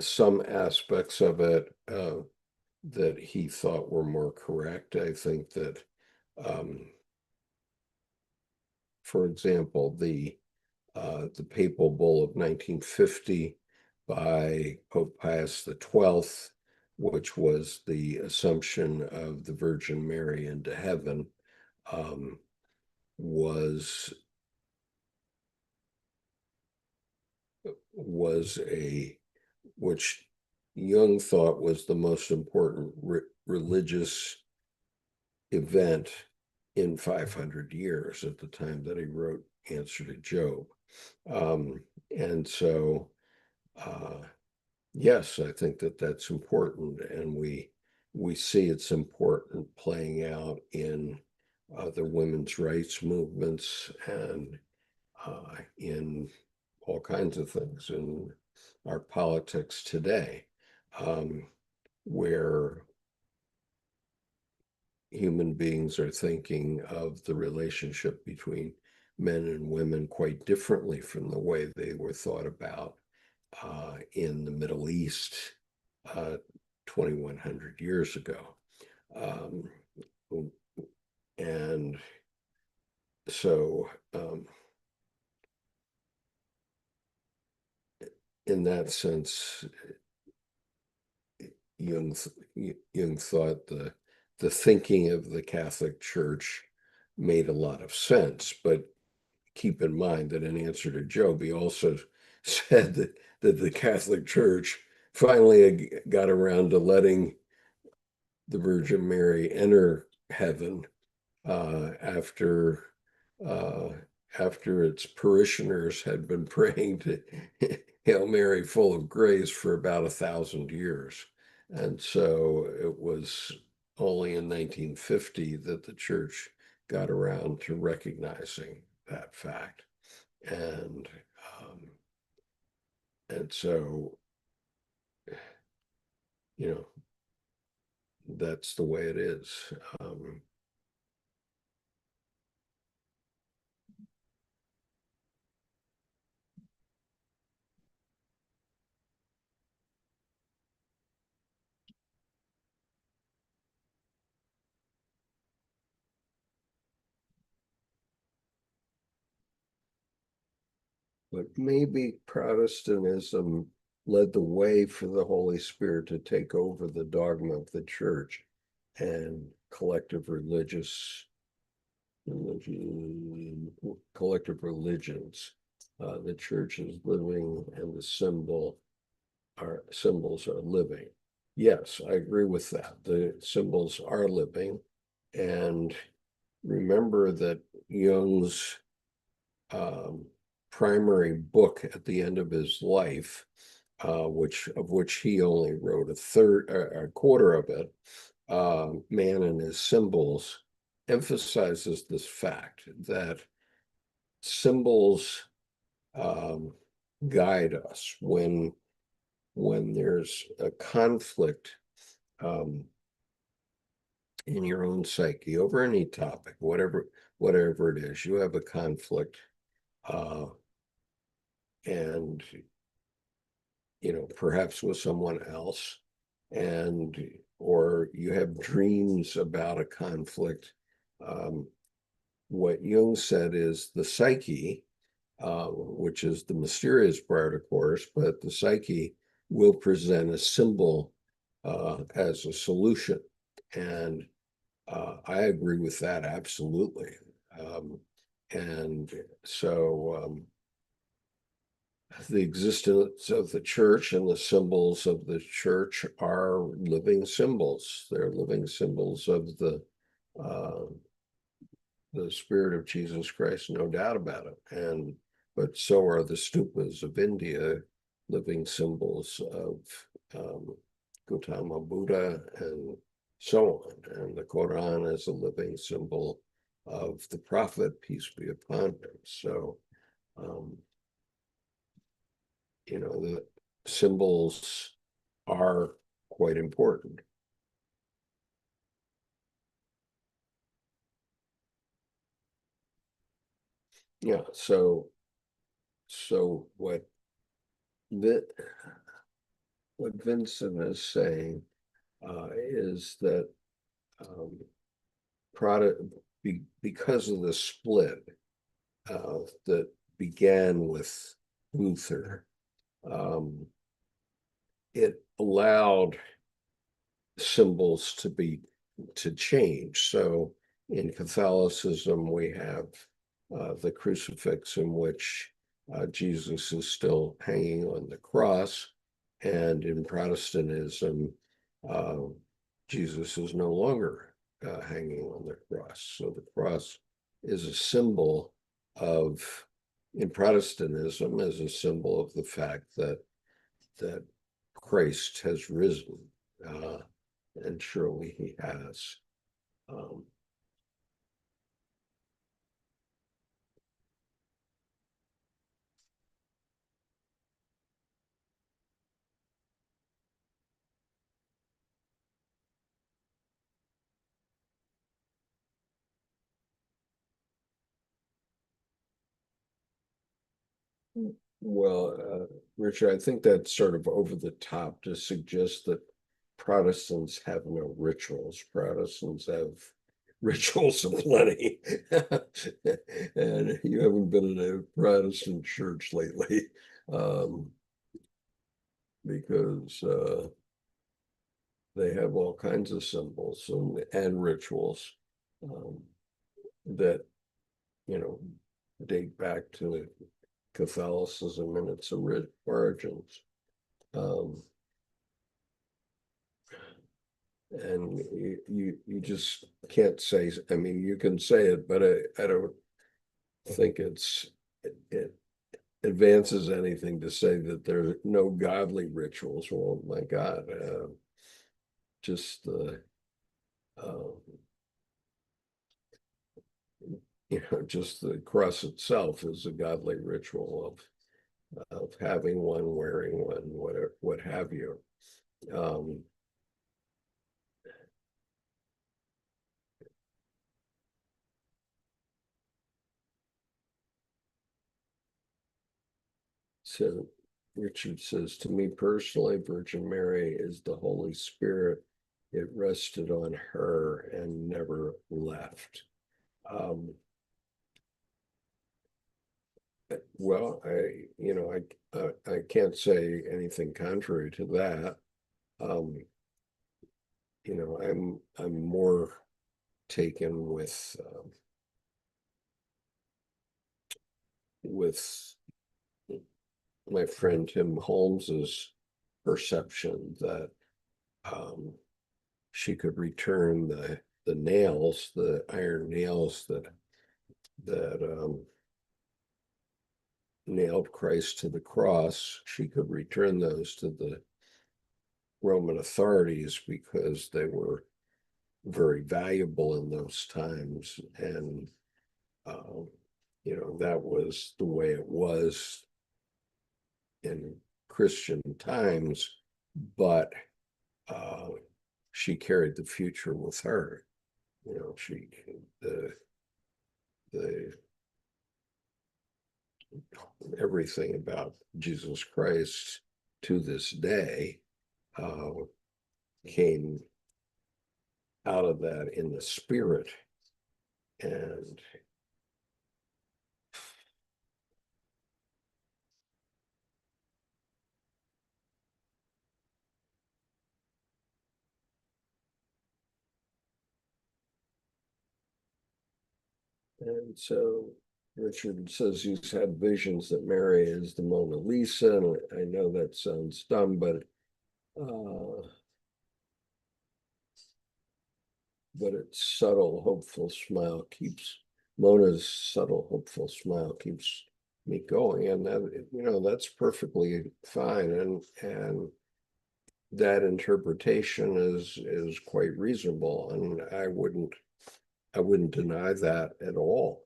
some aspects of it that he thought were more correct. I think that, for example, the papal bull of 1950 by Pope Pius XII, which was the assumption of the Virgin Mary into heaven, was which Jung thought was the most important religious event in 500 years at the time that he wrote Answer to Job. And so, yes, I think that that's important, and we see it's important playing out in the women's rights movements and in all kinds of things in our politics today, where human beings are thinking of the relationship between men and women quite differently from the way they were thought about in the Middle East 2,100 years ago. And so, in that sense, Jung thought the thinking of the Catholic Church made a lot of sense, but keep in mind that in Answer to Job, he also said that the Catholic Church finally got around to letting the Virgin Mary enter heaven after its parishioners had been praying Hail Mary, full of grace for about 1,000 years. And so it was only in 1950 that the church got around to recognizing that fact. And um, and so, you know, that's the way it is. Um, but maybe Protestantism led the way for the Holy Spirit to take over the dogma of the church and collective religions. The church is living and the symbols are living. Yes, I agree with that. The symbols are living. And remember that Jung's um, primary book at the end of his life, which he only wrote a quarter of it, Man and His Symbols, emphasizes this fact that symbols um, guide us when there's a conflict um, in your own psyche over any topic, whatever it is, you have a conflict, uh, and perhaps with someone else, and or you have dreams about a conflict. Um, what Jung said is the psyche, which is the mysterious part, of course, but the psyche will present a symbol as a solution. And I agree with that absolutely. Um, and so the existence of the church and the symbols of the church are living symbols. They're living symbols of uh, the spirit of Jesus Christ, no doubt about it. But so are the stupas of India, living symbols of Gautama Buddha and so on. And the Quran is a living symbol of the prophet, peace be upon him. So, um, the symbols are quite important. Yeah. So what Vincent is saying is that um, product because of the split that began with Luther, um, it allowed symbols to change. So in Catholicism, we have the crucifix in which Jesus is still hanging on the cross. And in Protestantism, uh, Jesus is no longer hanging on the cross. So the cross is a symbol of, in Protestantism, is a symbol of the fact that Christ has risen, uh, and surely he has. Um, Well, Richard, I think that's sort of over the top to suggest that Protestants have no rituals. Protestants have rituals aplenty. And you haven't been in a Protestant church lately, um, because they have all kinds of symbols and rituals um, that, you know, date back to Catholicism and its origins. Um, and you just can't say, I mean, you can say it, but I don't think it advances anything to say that there are no godly rituals. Well, my God, just the just the cross itself is a godly ritual of having one, wearing one, whatever, what have you. So Richard says, to me personally, Virgin Mary is the Holy Spirit. It rested on her and never left. Well, I can't say anything contrary to that. I'm more taken with my friend Tim Holmes's perception that she could return the nails, the iron nails that nailed Christ to the cross. She could return those to the Roman authorities because they were very valuable in those times, and that was the way it was in Christian times, but she carried the future with her. She the everything about Jesus Christ to this day came out of that in the spirit. And so Richard says he's had visions that Mary is the Mona Lisa. And I know that sounds dumb, but its subtle, hopeful smile keeps Mona's subtle, hopeful smile keeps me going, and that's perfectly fine, and that interpretation is quite reasonable, and I wouldn't deny that at all.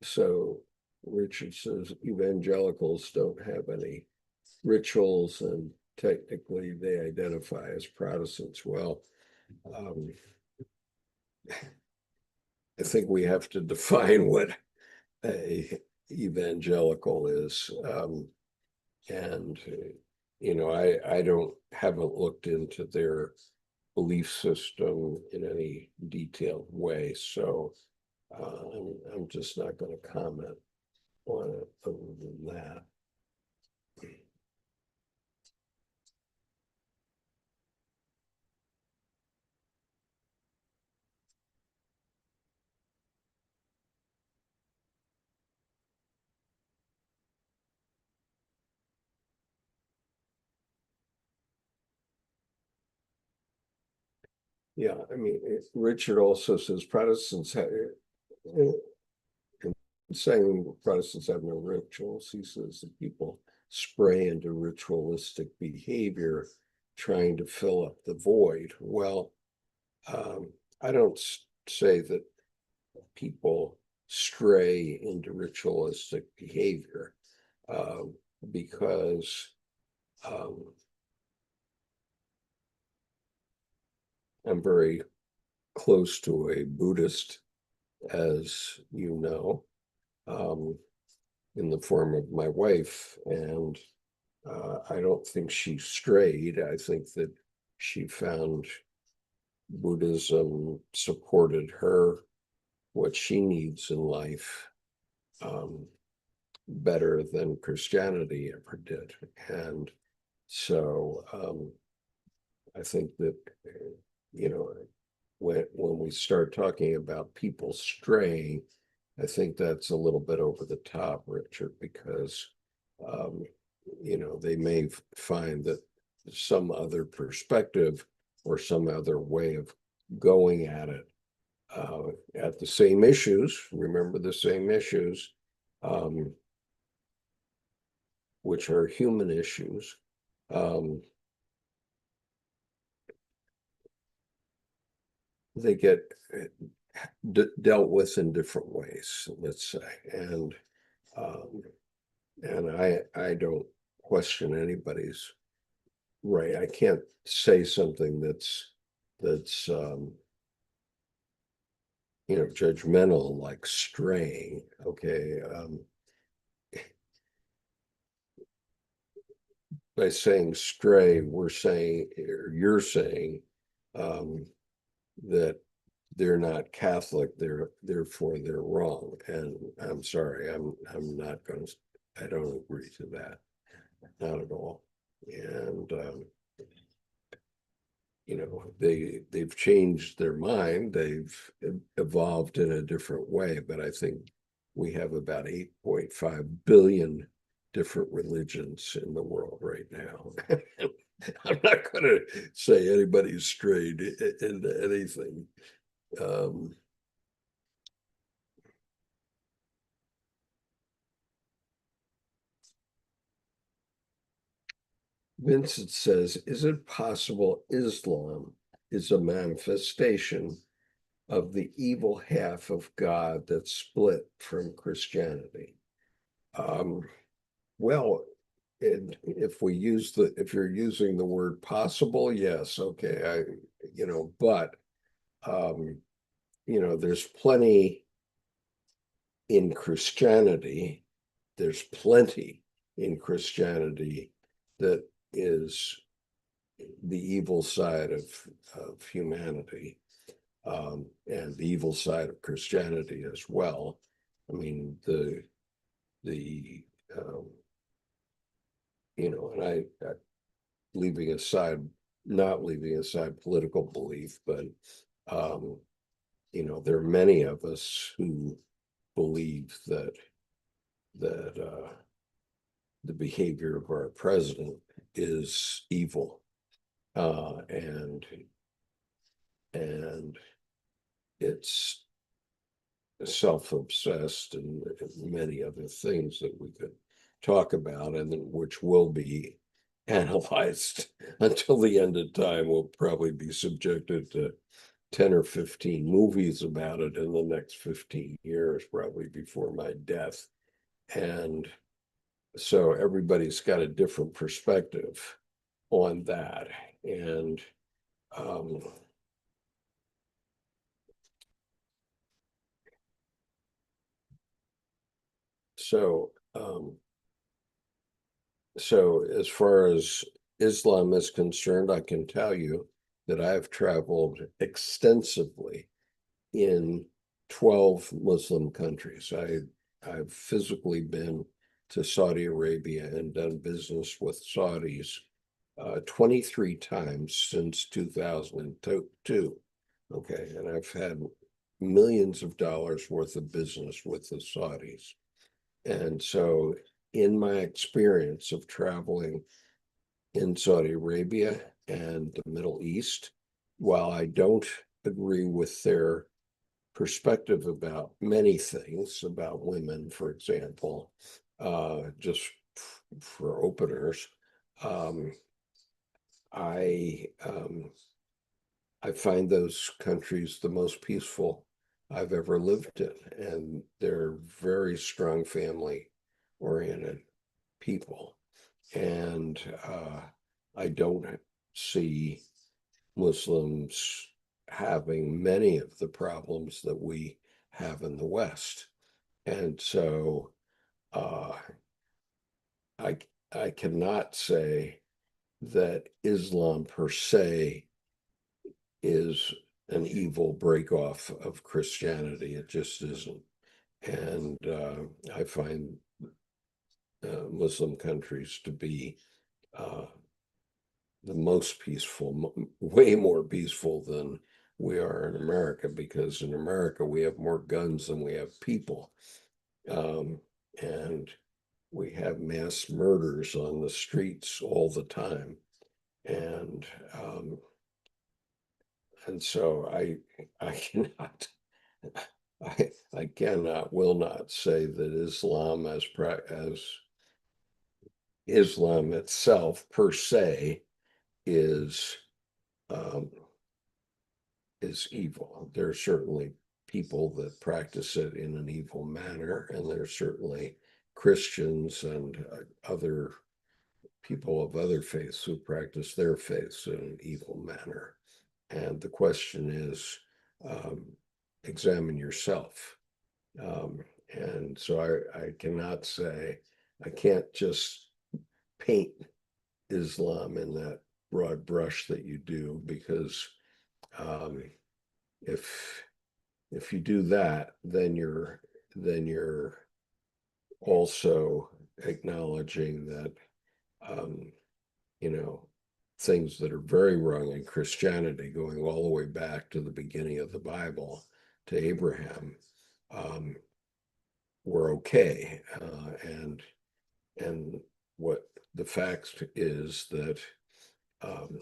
So Richard says evangelicals don't have any rituals, and technically they identify as Protestants. Well, I think we have to define what a evangelical is. And I haven't looked into their belief system in any detailed way, so I'm just not going to comment on it other than that. Yeah, I mean, Richard also says Protestants have, saying Protestants have no rituals. He says that people spray into ritualistic behavior trying to fill up the void. Well, I don't say that people stray into ritualistic behavior because I'm very close to a Buddhist, as you know, in the form of my wife, and I don't think she strayed. I think that she found Buddhism supported her, what she needs in life, better than Christianity ever did. And so I think that, when we start talking about people straying, I think that's a little bit over the top, Richard, because, they may find that some other perspective or some other way of going at it, at the same issues, remember the same issues, which are human issues. They get dealt with in different ways, let's say, and I don't question anybody's right. I can't say something that's judgmental, like straying. Okay, by saying stray, we're saying, or you're saying, that they're not Catholic, therefore they're wrong. And I'm sorry, I'm not going to, I don't agree to that, not at all. And they've changed their mind, they've evolved in a different way, but I think we have about 8.5 billion different religions in the world right now. I'm not going to say anybody's strayed into anything. Vincent says, is it possible Islam is a manifestation of the evil half of God that split from Christianity? Well, if you're using the word possible, yes, okay, but there's plenty in Christianity, there's plenty in Christianity that is the evil side of humanity, and the evil side of Christianity as well. I mean, and I not leaving aside political belief, but there are many of us who believe that the behavior of our president is evil, and it's self-obsessed and many other things that we could talk about, and which will be analyzed until the end of time. We'll probably be subjected to 10 or 15 movies about it in the next 15 years, probably before my death. And so everybody's got a different perspective on that. And so as far as Islam is concerned, I can tell you that I've traveled extensively in 12 Muslim countries. I've physically been to Saudi Arabia and done business with Saudis 23 times since 2002. Okay, and I've had millions of dollars worth of business with the Saudis. And so in my experience of traveling in Saudi Arabia and the Middle East, while I don't agree with their perspective about many things, about women, for example, just for openers, I find those countries the most peaceful I've ever lived in, and they're very strong family-oriented people. And I don't see Muslims having many of the problems that we have in the West. And so I cannot say that Islam per se is an evil breakoff of Christianity. It just isn't. And I find Muslim countries to be the most peaceful, way more peaceful than we are in America, because in America we have more guns than we have people. And we have mass murders on the streets all the time. And And so I cannot, I cannot, will not say that as Islam itself per se is um, is evil. There are certainly people that practice it in an evil manner, and there are certainly Christians and other people of other faiths who practice their faiths in an evil manner. And the question is, um, examine yourself. And so I cannot say, I can't just paint Islam in that broad brush that you do, because um, if you do that, then you're also acknowledging that um, you know, things that are very wrong in Christianity, going all the way back to the beginning of the Bible, to Abraham, um, were okay. And what the fact is that um,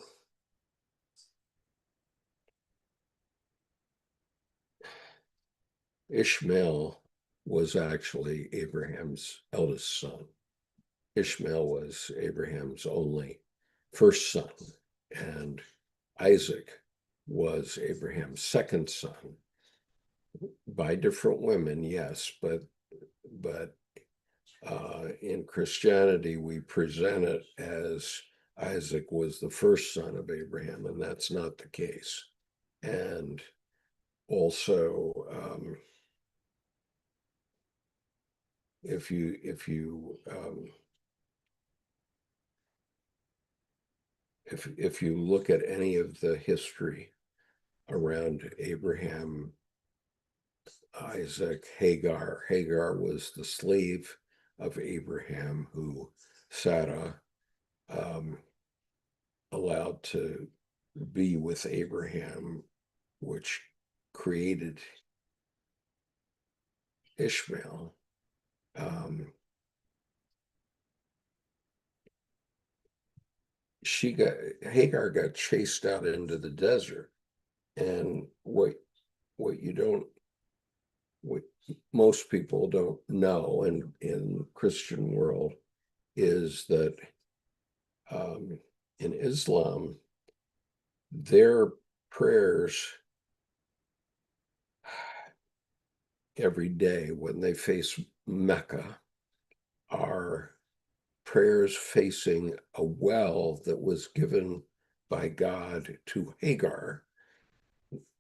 Ishmael was actually Abraham's eldest son. Ishmael was Abraham's only first son, and Isaac was Abraham's second son, by different women, yes, but in Christianity we present it as Isaac was the first son of Abraham, and that's not the case. And also, if you look at any of the history around Abraham, Isaac, Hagar was the slave of Abraham, who Sarah um, allowed to be with Abraham, which created Ishmael. Hagar got chased out into the desert, and what you don't what most people don't know in Christian world is that in Islam, their prayers every day when they face Mecca are prayers facing a well that was given by God to Hagar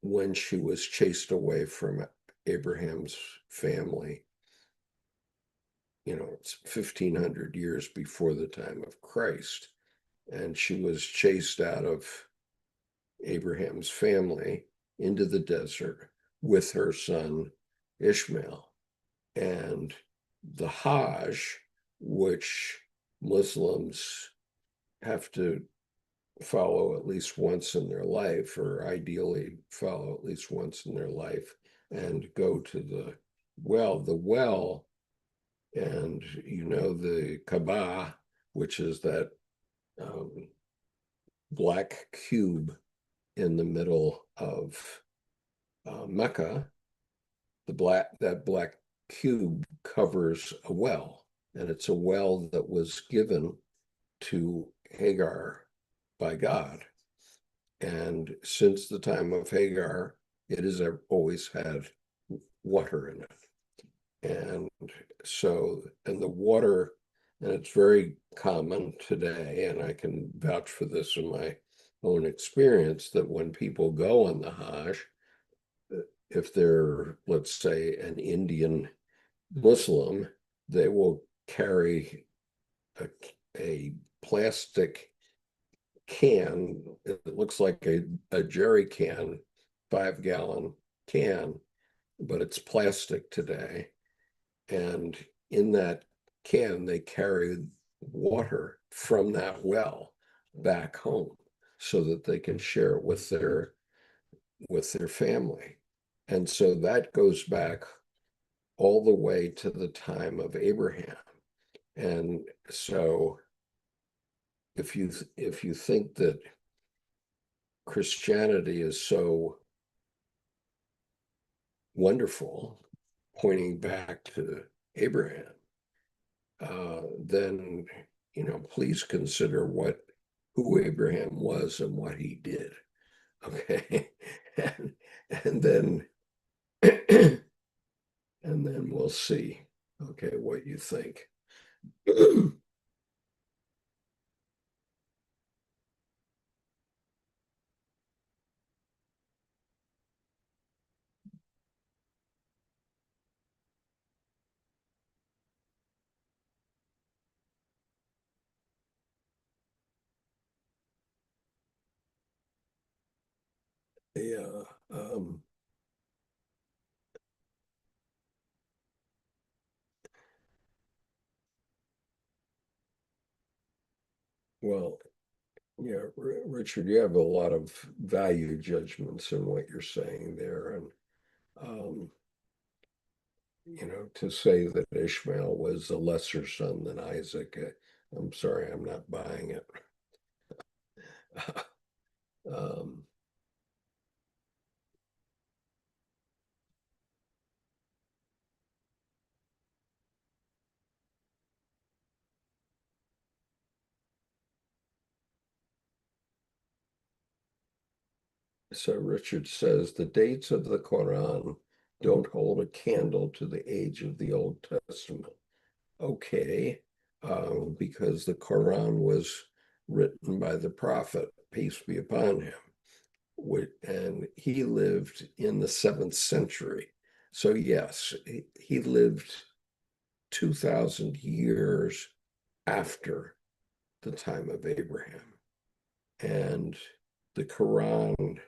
when she was chased away from Abraham's family. It's 1,500 years before the time of Christ. And she was chased out of Abraham's family into the desert with her son Ishmael. And the Hajj, which Muslims have to follow at least once in their life, or ideally follow at least once in their life, and go to the well, and the Kaaba, which is that black cube in the middle of Mecca. That black cube covers a well, and it's a well that was given to Hagar by God. And since the time of Hagar, it has always had water in it. And the water, and it's very common today, and I can vouch for this in my own experience, that when people go on the Hajj, if they're, let's say, an Indian Muslim, they will carry a plastic can. It looks like a jerry can, 5-gallon can, but it's plastic today. And in that can, they carry water from that well back home so that they can share it with their family. And so that goes back all the way to the time of Abraham. And so if you think that Christianity is so wonderful, pointing back to Abraham, then, please consider who Abraham was and what he did. Okay. And then and then we'll see, okay, what you think. Yeah. Well, yeah, Richard, you have a lot of value judgments in what you're saying there. And, um, to say that Ishmael was a lesser son than Isaac, I'm sorry, I'm not buying it. um, so Richard says the dates of the Quran don't hold a candle to the age of the Old Testament. Okay, because the Quran was written by the prophet, peace be upon him, and he lived in the 7th century. So yes, he lived 2,000 years after the time of Abraham. And the Quran,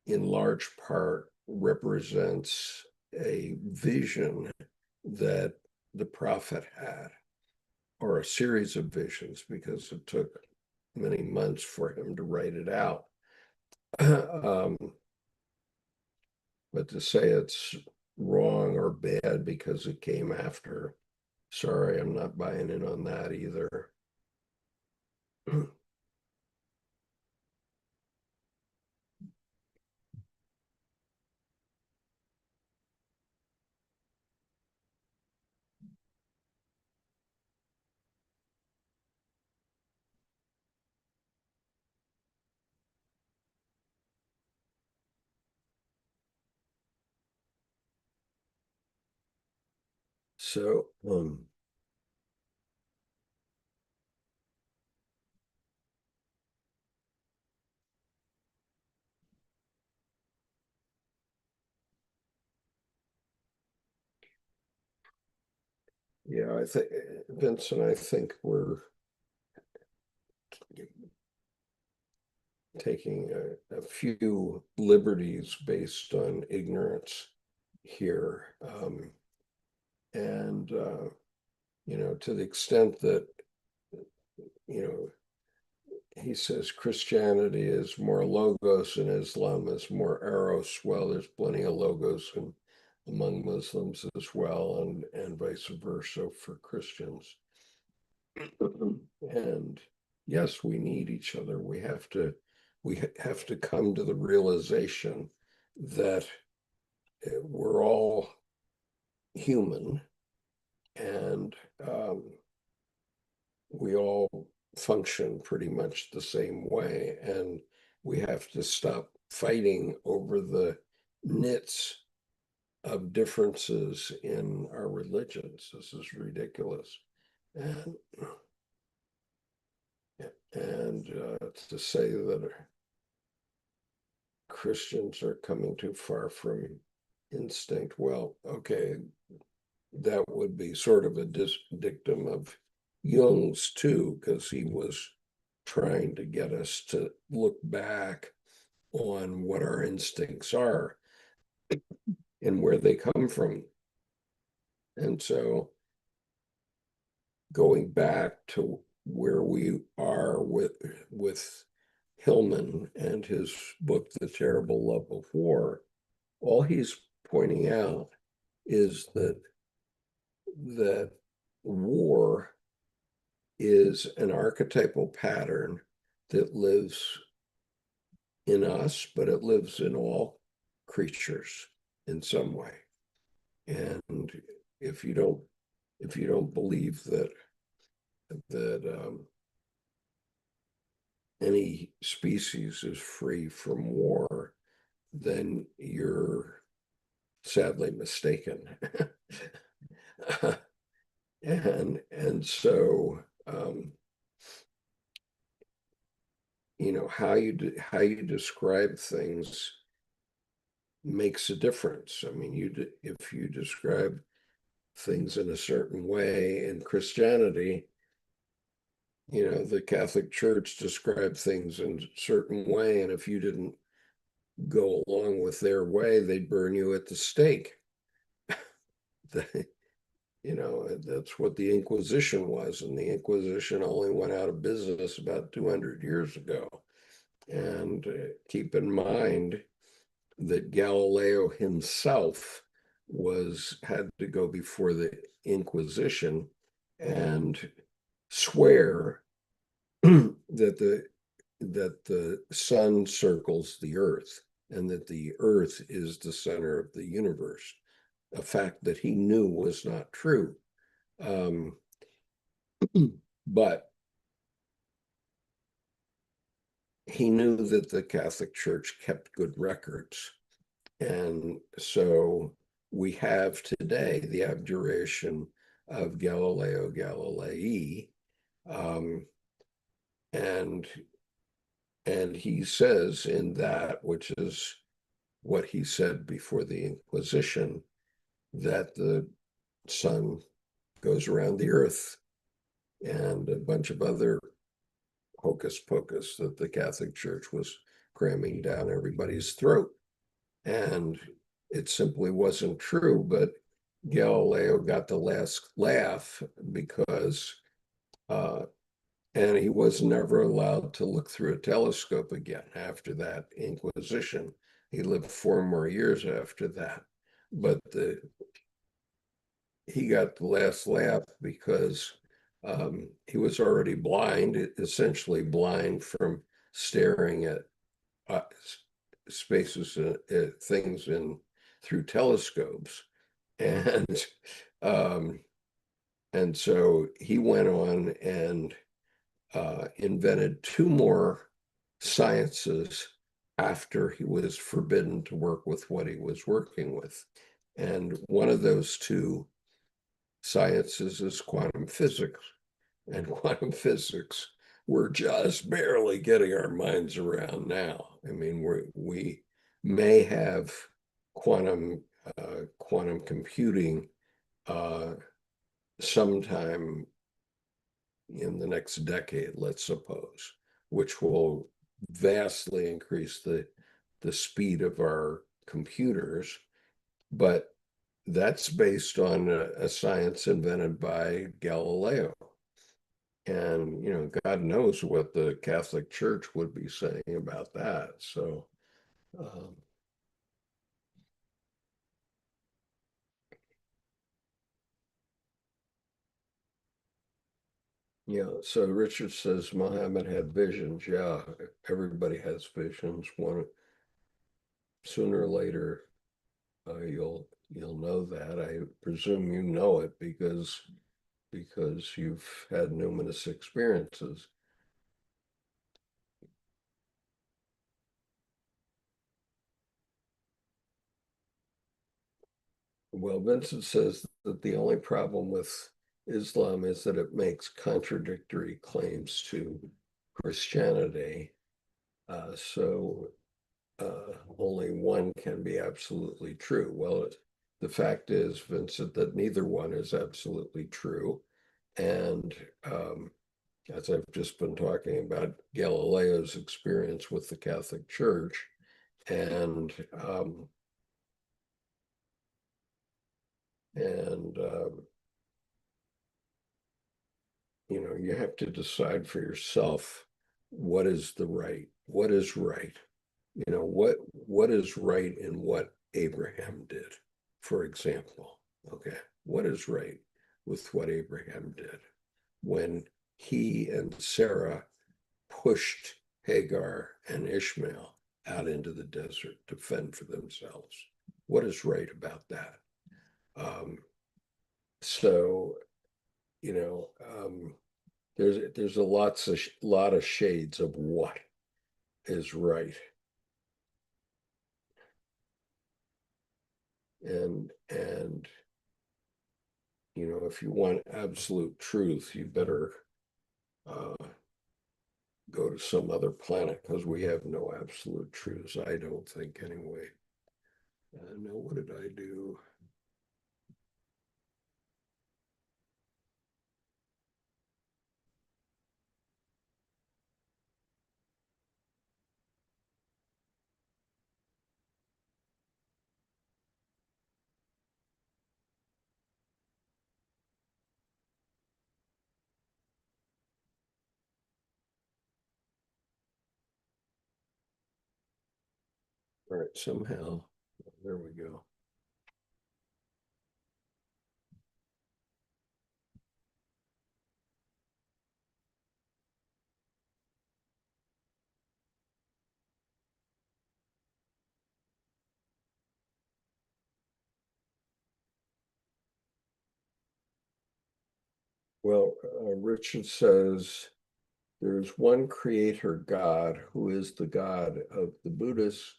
in large part, represents a vision that the prophet had, or a series of visions, because it took many months for him to write it out. um, but to say it's wrong or bad because it came after, sorry, I'm not buying in on that either. So, yeah, I think, Vincent, I think we're taking a few liberties based on ignorance here. And, to the extent that, you know, he says Christianity is more logos and Islam is more eros. Well, there's plenty of logos among Muslims as well, and vice versa for Christians. And yes, we need each other. We have to come to the realization that we're all human, and we all function pretty much the same way, and we have to stop fighting over the nits of differences in our religions. This is ridiculous. And to say that Christians are coming too far from instinct, well, okay, that would be sort of a dictum of Jung's too, because he was trying to get us to look back on what our instincts are and where they come from. And so going back to where we are with Hillman and his book, The Terrible Love of War, all he's pointing out is that war is an archetypal pattern that lives in us, but it lives in all creatures in some way. And if you don't believe that any species is free from war, then you're sadly mistaken. and so how you describe things makes a difference. I mean, if you describe things in a certain way in Christianity, the Catholic Church described things in a certain way, and if you didn't go along with their way, they'd burn you at the stake. That's what the Inquisition was, and the Inquisition only went out of business about 200 years ago. And keep in mind that Galileo himself had to go before the Inquisition and swear that the sun circles the earth and that the earth is the center of the universe, a fact that he knew was not true. But he knew that the Catholic Church kept good records. And so we have today the abjuration of Galileo Galilei. And he says in that, which is what he said before the Inquisition, that the sun goes around the earth, and a bunch of other hocus pocus that the Catholic Church was cramming down everybody's throat. And it simply wasn't true, but Galileo got the last laugh because and he was never allowed to look through a telescope again after that Inquisition. He lived 4 more years after that. But he got the last laugh because he was already blind, essentially blind from staring at spaces, things through telescopes. And so he went on and invented 2 more sciences after he was forbidden to work with what he was working with. And one of those 2 sciences is quantum physics. And quantum physics, we're just barely getting our minds around now. I mean, we may have quantum computing sometime in the next decade, let's suppose, which will vastly increase the speed of our computers. But that's based on a science invented by Galileo. And, God knows what the Catholic Church would be saying about that. So, so Richard says Muhammad had visions. Yeah, everybody has visions. Sooner or later, you'll know that. I presume you know it because you've had numerous experiences. Well, Vincent says that the only problem with Islam is that it makes contradictory claims to Christianity. So only one can be absolutely true. Well, the fact is, Vincent, that neither one is absolutely true. And as I've just been talking about Galileo's experience with the Catholic Church, and you have to decide for yourself what is right. What is right? What is right in what Abraham did, for example. Okay, what is right with what Abraham did when he and Sarah pushed Hagar and Ishmael out into the desert to fend for themselves. What is right about that? So, you know, there's a lot of shades of what is right. And you know, if you want absolute truth, you better go to some other planet, because we have no absolute truths, I don't think, anyway. No, what did I do? All right, somehow, there we go. Well, Richard says there's one creator God who is the God of the Buddhists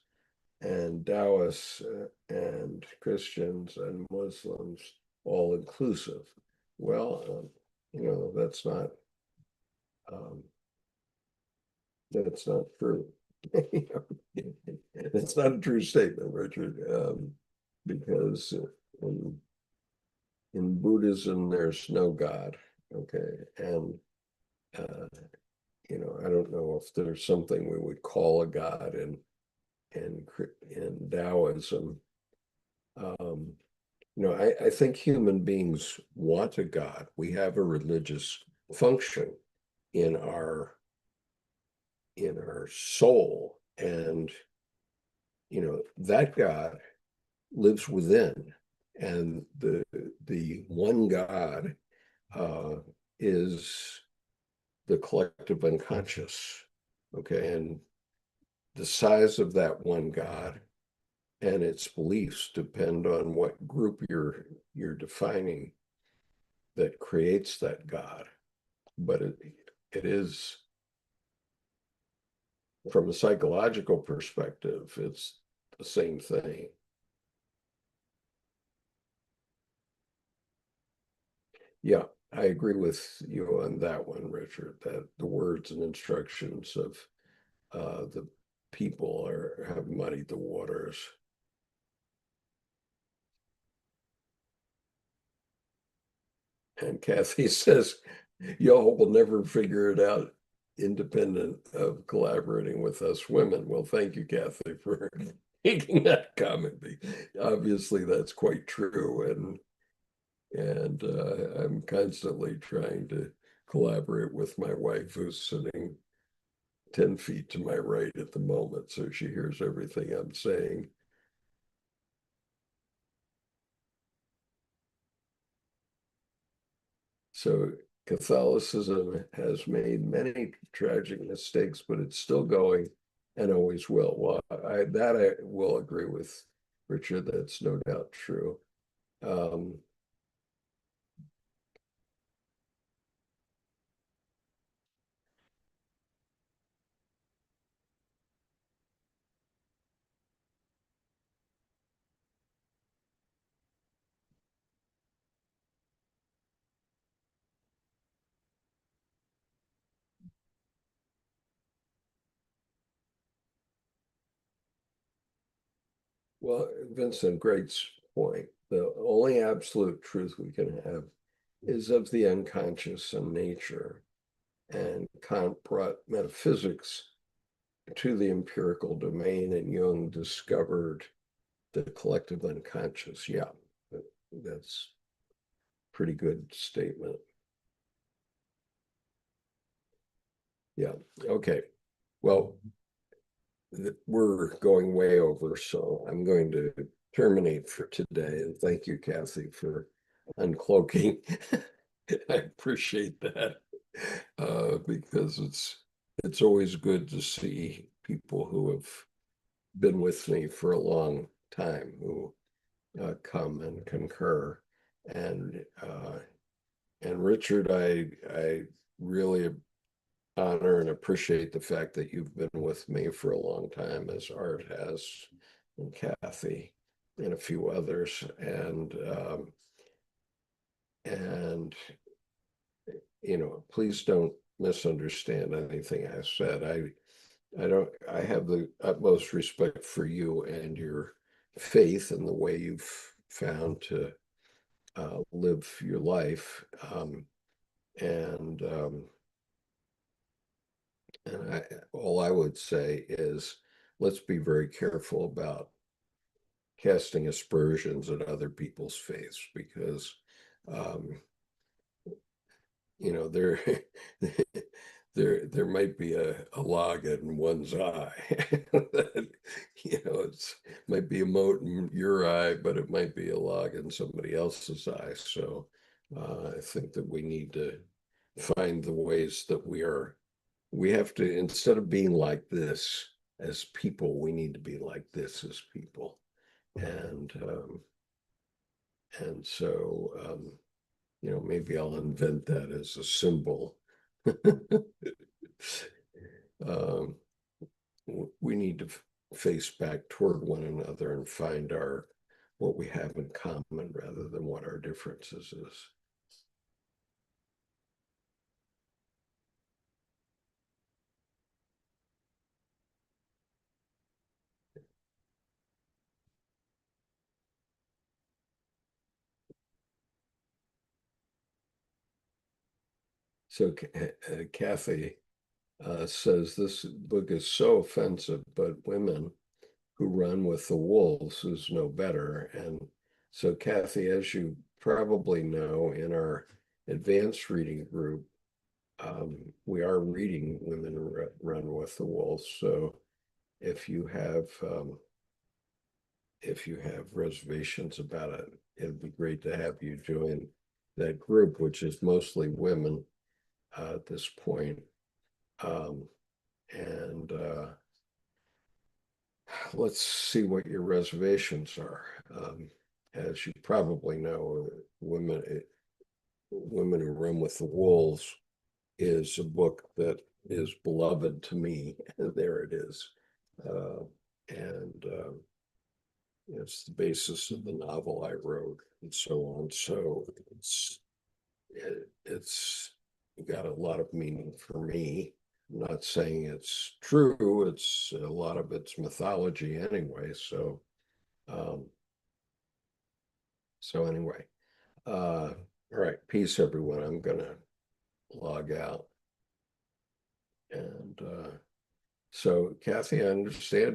and Taoists and Christians and Muslims, all inclusive. Well, you know, um, that's not true. It's not a true statement, Richard, because in Buddhism there's no God. Okay, and uh, you know, I don't know if there's something we would call a God in Taoism. Um, you know, I think human beings want a God. We have a religious function in our soul, and you know that God lives within, and the one God uh, is the collective unconscious. Okay, and the size of that one God and its beliefs depend on what group you're defining that creates that God. But it is, from a psychological perspective, it's the same thing. Yeah, I agree with you on that one, Richard, that the words and instructions of the people have muddied the waters. And Kathy says, y'all will never figure it out independent of collaborating with us women. Well, thank you, Kathy, for making that comment. Obviously, that's quite true. And I'm constantly trying to collaborate with my wife, who's sitting 10 feet to my right at the moment, so she hears everything I'm saying. So Catholicism has made many tragic mistakes, but it's still going and always will. Well, I will agree with Richard. That's no doubt true. Um, well, Vincent, great point. The only absolute truth we can have is of the unconscious and nature. And Kant brought metaphysics to the empirical domain, and Jung discovered the collective unconscious. Yeah, that's a pretty good statement. Yeah, okay. Well, we're going way over, so I'm going to terminate for today. And thank you, Kathy, for uncloaking. I appreciate that because it's always good to see people who have been with me for a long time who come and concur. And Richard, I really honor and appreciate the fact that you've been with me for a long time, as Art has, and Kathy, and a few others. And please don't misunderstand anything I said. I have the utmost respect for you and your faith and the way you've found to live your life. And all I would say is let's be very careful about casting aspersions at other people's faiths, because um, there there might be a log in one's eye. That, it's might be a mote in your eye, but it might be a log in somebody else's eye. So I think that we need to find the ways that we have to, instead of being like this as people, we need to be like this as people. And so maybe I'll invent that as a symbol. um, we need to face back toward one another and find what we have in common rather than what our differences is. So Kathy says this book is so offensive, but women who run with the wolves is no better. And so, Kathy, as you probably know, in our advanced reading group, we are reading Women Run with the Wolves. So if you have reservations about it, it'd be great to have you join that group, which is mostly women at this point. And let's see what your reservations are. As you probably know, Women Who Run with the Wolves is a book that is beloved to me. There it is. And it's the basis of the novel I wrote and so on. So it's got a lot of meaning for me. I'm not saying it's true. It's a lot of it's mythology anyway. Um, so anyway, all right. Peace, everyone. I'm gonna log out. And so, Kathy, I understand